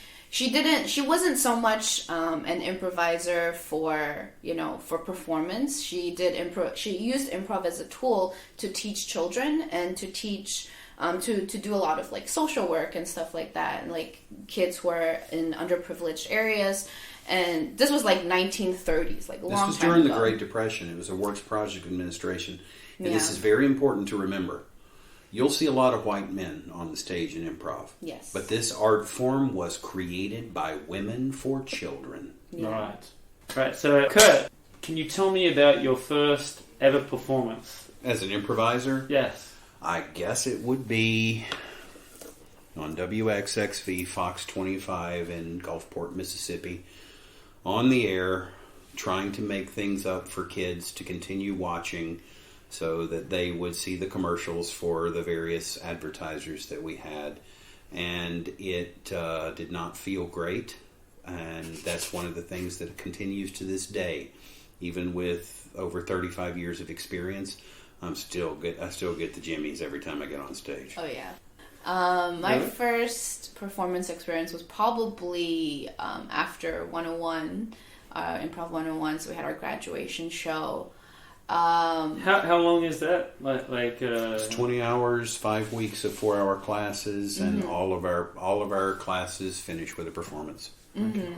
wasn't so much an improviser for, you know, for performance. She used improv as a tool to teach children and to teach to do a lot of like social work and stuff like that, and like kids who are in underprivileged areas. And this was like 1930s, like a long time ago. This was during the Great Depression. It was a Works Project Administration. And this is very important to remember. You'll see a lot of white men on the stage in improv. Yes. But this art form was created by women for children. Yeah. Right. So, Curt, can you tell me about your first ever performance? As an improviser? Yes. I guess it would be on WXXV Fox 25 in Gulfport, Mississippi, on the air, trying to make things up for kids to continue watching so that they would see the commercials for the various advertisers that we had. And it did not feel great. And that's one of the things that continues to this day. Even with over 35 years of experience, I still get the jimmies every time I get on stage. Oh, yeah. My first performance experience was probably after 101, Improv 101, so we had our graduation show. How long is that? It's 20 hours, 5 weeks of 4-hour classes, and all of our classes finish with a performance. Mm-hmm.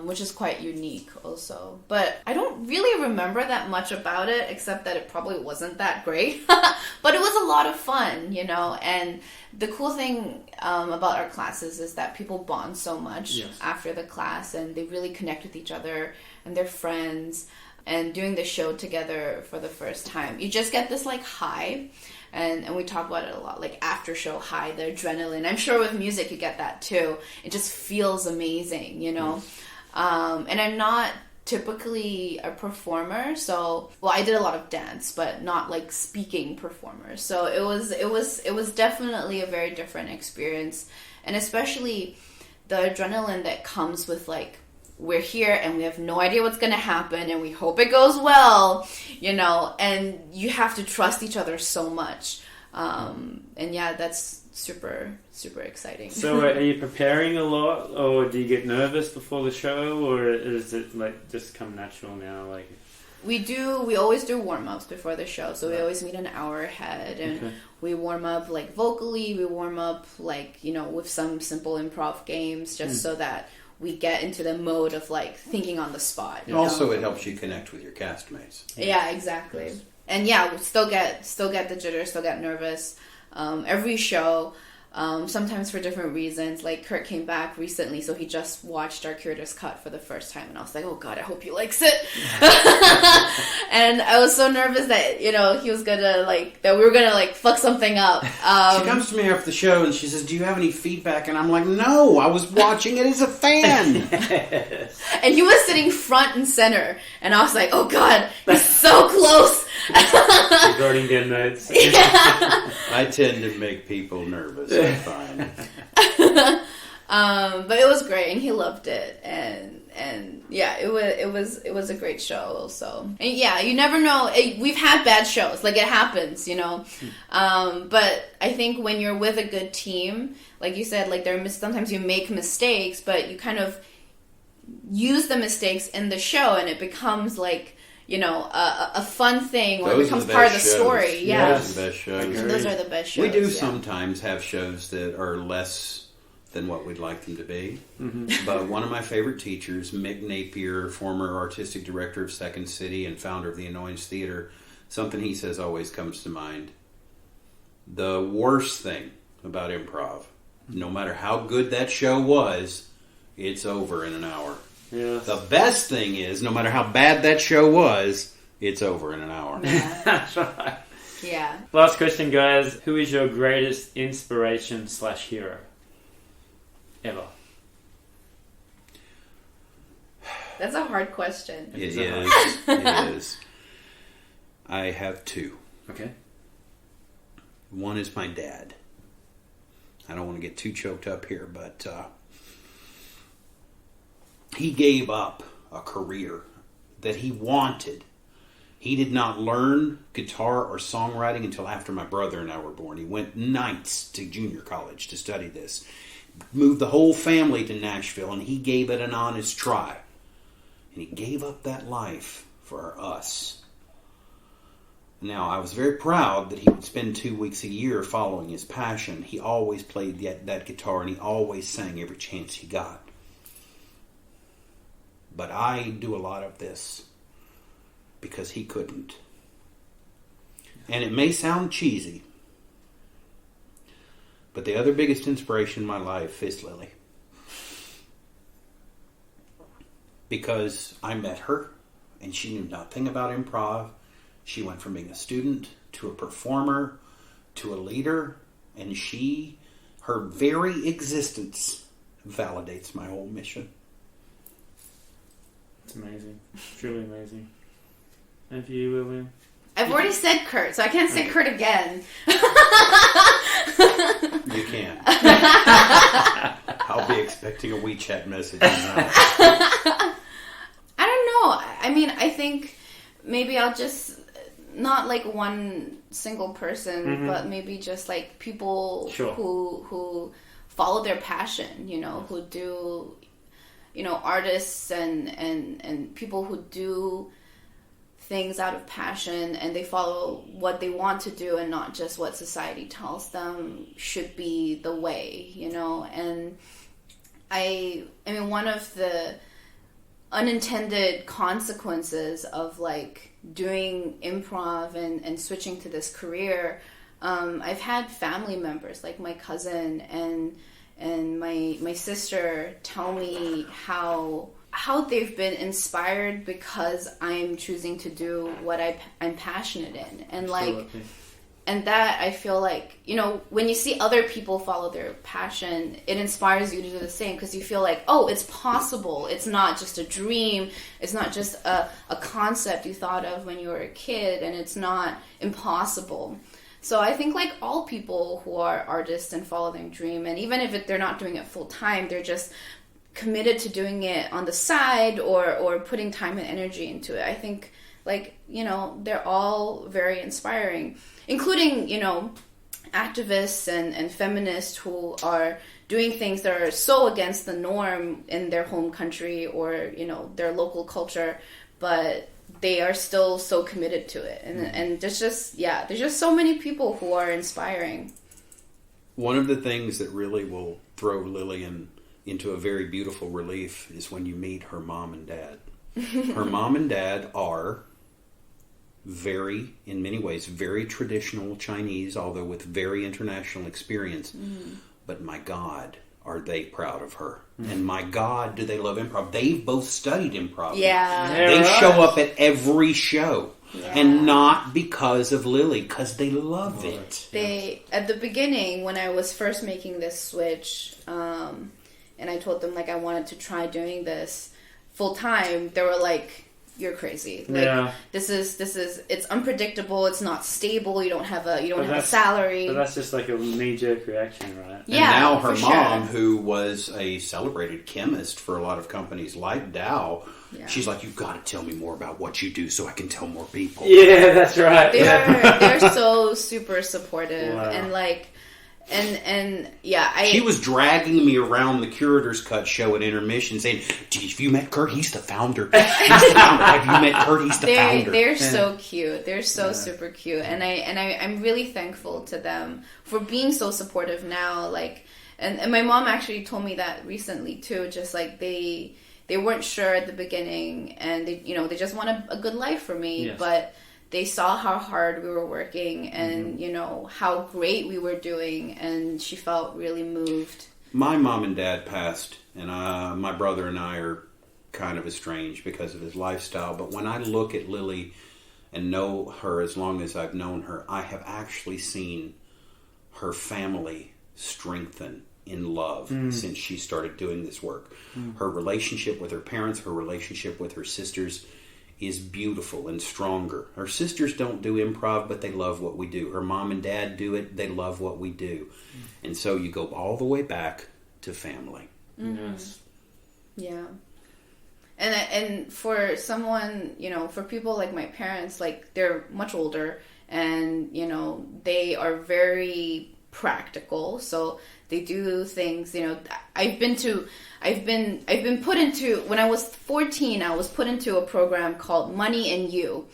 Which is quite unique also. But I don't really remember that much about it, except that it probably wasn't that great. But it was a lot of fun, you know. And the cool thing about our classes is that people bond so much after the class, and they really connect with each other and their friends. And doing the show together for the first time, you just get this like high, and we talk about it a lot, like after show high, the adrenaline. I'm sure with music you get that too. It just feels amazing, you know. And I'm not typically a performer, so I did a lot of dance, but not like speaking performer. So it was definitely a very different experience, and especially the adrenaline that comes with like, we're here and we have no idea what's going to happen and we hope it goes well, you know, and you have to trust each other so much. And yeah, that's super, super exciting. So are you preparing a lot, or do you get nervous before the show, or is it like just come natural now? Like We always do warm-ups before the show, so we always meet an hour ahead, and we warm up like vocally, we warm up like, with some simple improv games, just so that we get into the mode of like thinking on the spot. And also it helps you connect with your castmates. Yeah, exactly. Yes. And yeah, we still get the jitters, still get nervous. Every show, sometimes for different reasons. Like Curt came back recently, so he just watched our Curators Cut for the first time, and I was like, oh god, I hope he likes it. And I was so nervous that he was gonna that we were gonna fuck something up. She comes to me after the show and she says, do you have any feedback? And I'm like, no, I was watching it as a fan. And he was sitting front and center, and I was like, oh god, he's so close. Recording their notes. Yeah. I tend to make people nervous. I'm fine. But it was great, and he loved it, and yeah, it was a great show also. And yeah, you never know. We've had bad shows, like it happens, but I think when you're with a good team, like you said, like sometimes you make mistakes, but you kind of use the mistakes in the show, and it becomes like a fun thing, or it becomes part of the story. Yeah, those are the best shows. And those are the best shows. We do sometimes have shows that are less than what we'd like them to be. Mm-hmm. But one of my favorite teachers, Mick Napier, former artistic director of Second City and founder of the Annoyance Theater, something he says always comes to mind. The worst thing about improv, no matter how good that show was, it's over in an hour. Yes. The best thing is, no matter how bad that show was, it's over in an hour. Yeah. That's right. Yeah. Last question, guys. Who is your greatest inspiration/hero ever? That's a hard question. It is. I have two. Okay. One is my dad. I don't want to get too choked up here, but he gave up a career that he wanted. He did not learn guitar or songwriting until after my brother and I were born. He went nights to junior college to study this. Moved the whole family to Nashville, and he gave it an honest try. And he gave up that life for us. Now, I was very proud that he would spend 2 weeks a year following his passion. He always played that guitar, and he always sang every chance he got. But I do a lot of this because he couldn't. And it may sound cheesy, but the other biggest inspiration in my life is Lily. Because I met her, and she knew nothing about improv. She went from being a student to a performer to a leader, and her very existence validates my whole mission. It's amazing. Truly amazing. And for you, Lilian? I've already said Curt, so I can't say Curt again. You can. I'll be expecting a WeChat message now. I don't know. I mean, I think maybe I'll just, not like one single person, but maybe just like people who follow their passion, who do, artists and people who do things out of passion, and they follow what they want to do and not just what society tells them should be the way, and I mean, one of the unintended consequences of like doing improv and switching to this career, I've had family members like my cousin and my sister tell me how they've been inspired because I'm choosing to do what I'm passionate in, and like, and that I feel like, when you see other people follow their passion, it inspires you to do the same, because you feel like, oh, it's possible. It's not just a dream. It's not just a concept you thought of when you were a kid, and it's not impossible. So I think like all people who are artists and follow their dream, and even if they're not doing it full time, they're just committed to doing it on the side or putting time and energy into it. I think like, they're all very inspiring, including, activists and feminists who are doing things that are so against the norm in their home country or, you know, their local culture, but they are still so committed to it. And there's just so many people who are inspiring. One of the things that really will throw Lilian into a very beautiful relief is when you meet her mom and dad. Her mom and dad are very, in many ways, very traditional Chinese, although with very international experience. But my God, are they proud of her. And my God, do they love improv. They've both studied improv. Yeah. They show up at every show. Yeah. And not because of Lily, because they love it. They, at the beginning, when I was first making this switch, and I told them, like, I wanted to try doing this full time, they were like, you're crazy. Like, this is, it's unpredictable, it's not stable, you don't have a salary. But that's just like a knee-jerk reaction, right? Yeah, and now her mom, who was a celebrated chemist for a lot of companies like Dow, she's like, you've got to tell me more about what you do so I can tell more people. Yeah, that's right. They're so super supportive. Wow. And like, she was dragging me around the Curators Cut show at intermission saying, have you met Curt? He's the founder. Have you met Curt? He's the founder. They're so cute. They're so super cute. And I'm really thankful to them for being so supportive now. Like, and my mom actually told me that recently too, just like they weren't sure at the beginning, and they just wanted a good life for me, but they saw how hard we were working and, how great we were doing, and she felt really moved. My mom and dad passed, and my brother and I are kind of estranged because of his lifestyle, but when I look at Lily and know her as long as I've known her, I have actually seen her family strengthen in love since she started doing this work. Her relationship with her parents, her relationship with her sisters is beautiful and stronger. Her sisters don't do improv, but they love what we do. Her mom and dad do it, they love what we do. And so you go all the way back to family. Yes. Yeah. And for someone, for people like my parents, like, they're much older and, they are very practical. So they do things, I've been put into, when I was 14, I was put into a program called Money and You.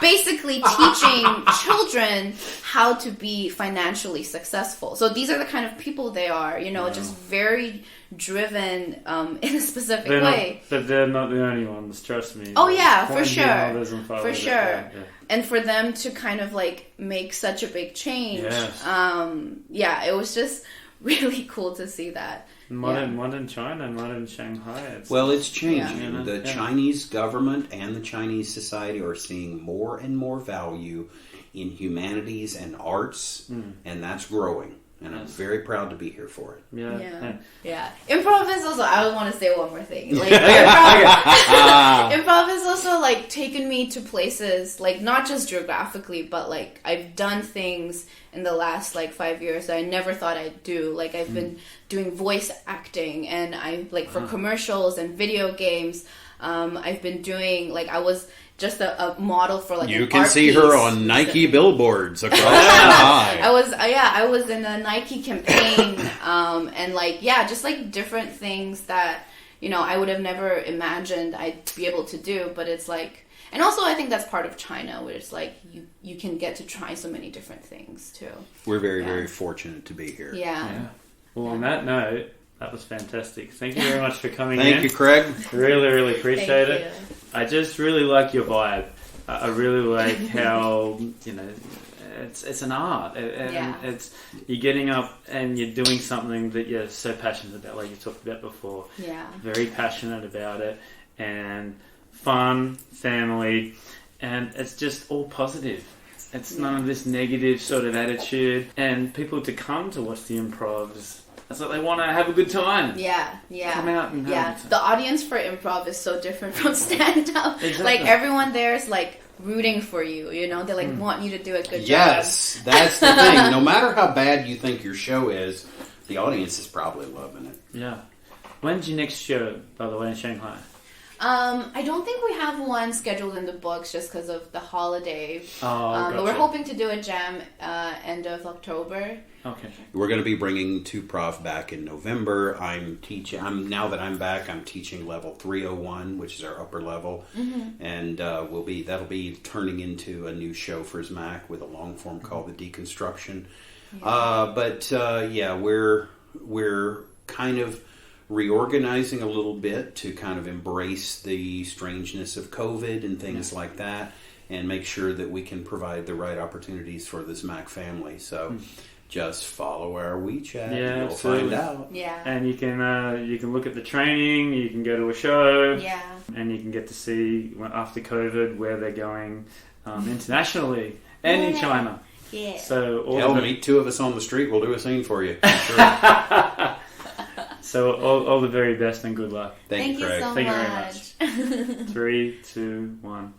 Basically teaching children how to be financially successful. So these are the kind of people they are, just very driven in a specific way. But they're not the only ones, trust me. Oh yeah, for sure. For sure. Yeah. And for them to kind of like make such a big change, it was just really cool to see that. Modern China, modern Shanghai. It's changing. Yeah. The Chinese government and the Chinese society are seeing more and more value in humanities and arts, and that's growing. And I'm very proud to be here for it. Yeah. Improv is also, I want to say one more thing. Like, improv has also, like, taken me to places, like, not just geographically, but, like, I've done things in the last, like, 5 years that I never thought I'd do. Like, I've been doing voice acting, and I, like, for commercials and video games, I've been doing, like, I was just a model for, like, you can see her on Nike billboards across Shanghai. I was in a Nike campaign, and like, just like different things that, I would have never imagined I'd be able to do, but it's like, and also I think that's part of China, where it's like, you can get to try so many different things too. We're very, very fortunate to be here. Yeah. Well, on that note, that was fantastic. Thank you very much for coming in. Thank you, Craig. Really, really appreciate it. I just really like your vibe. I really like how, it's an art. It's you're getting up and you're doing something that you're so passionate about, like you talked about before. Yeah. Very passionate about it, and fun, family, and it's just all positive. It's none of this negative sort of attitude, and people to come to watch the improvs. It's like they want to have a good time. Yeah. Come out and have a good time. The audience for improv is so different from stand-up. Exactly. Like, everyone there is, like, rooting for you, They, like, want you to do a good job. Yes, that's the thing. No matter how bad you think your show is, the audience is probably loving it. Yeah. When's your next show, by the way, in Shanghai? I don't think we have one scheduled in the books just because of the holiday. Gotcha. But we're hoping to do a jam end of October. Okay. We're going to be bringing To Prof back in November. Now that I'm back, I'm teaching level 301, which is our upper level, and that'll be turning into a new show for Zmack with a long form called The Deconstruction. Yeah. We're kind of reorganizing a little bit to kind of embrace the strangeness of COVID and things like that, and make sure that we can provide the right opportunities for the Zmack family. So just follow our WeChat. Yeah, You'll absolutely. find out. Yeah. And you can look at the training, you can go to a show, Yeah. and you can get to see after COVID where they're going internationally and in China. Yeah. So Hell, meet two of us on the street. We'll do a scene for you. Sure. So all the very best and good luck. Thank you, Craig. so Thank you very much. much. 3, 2, 1.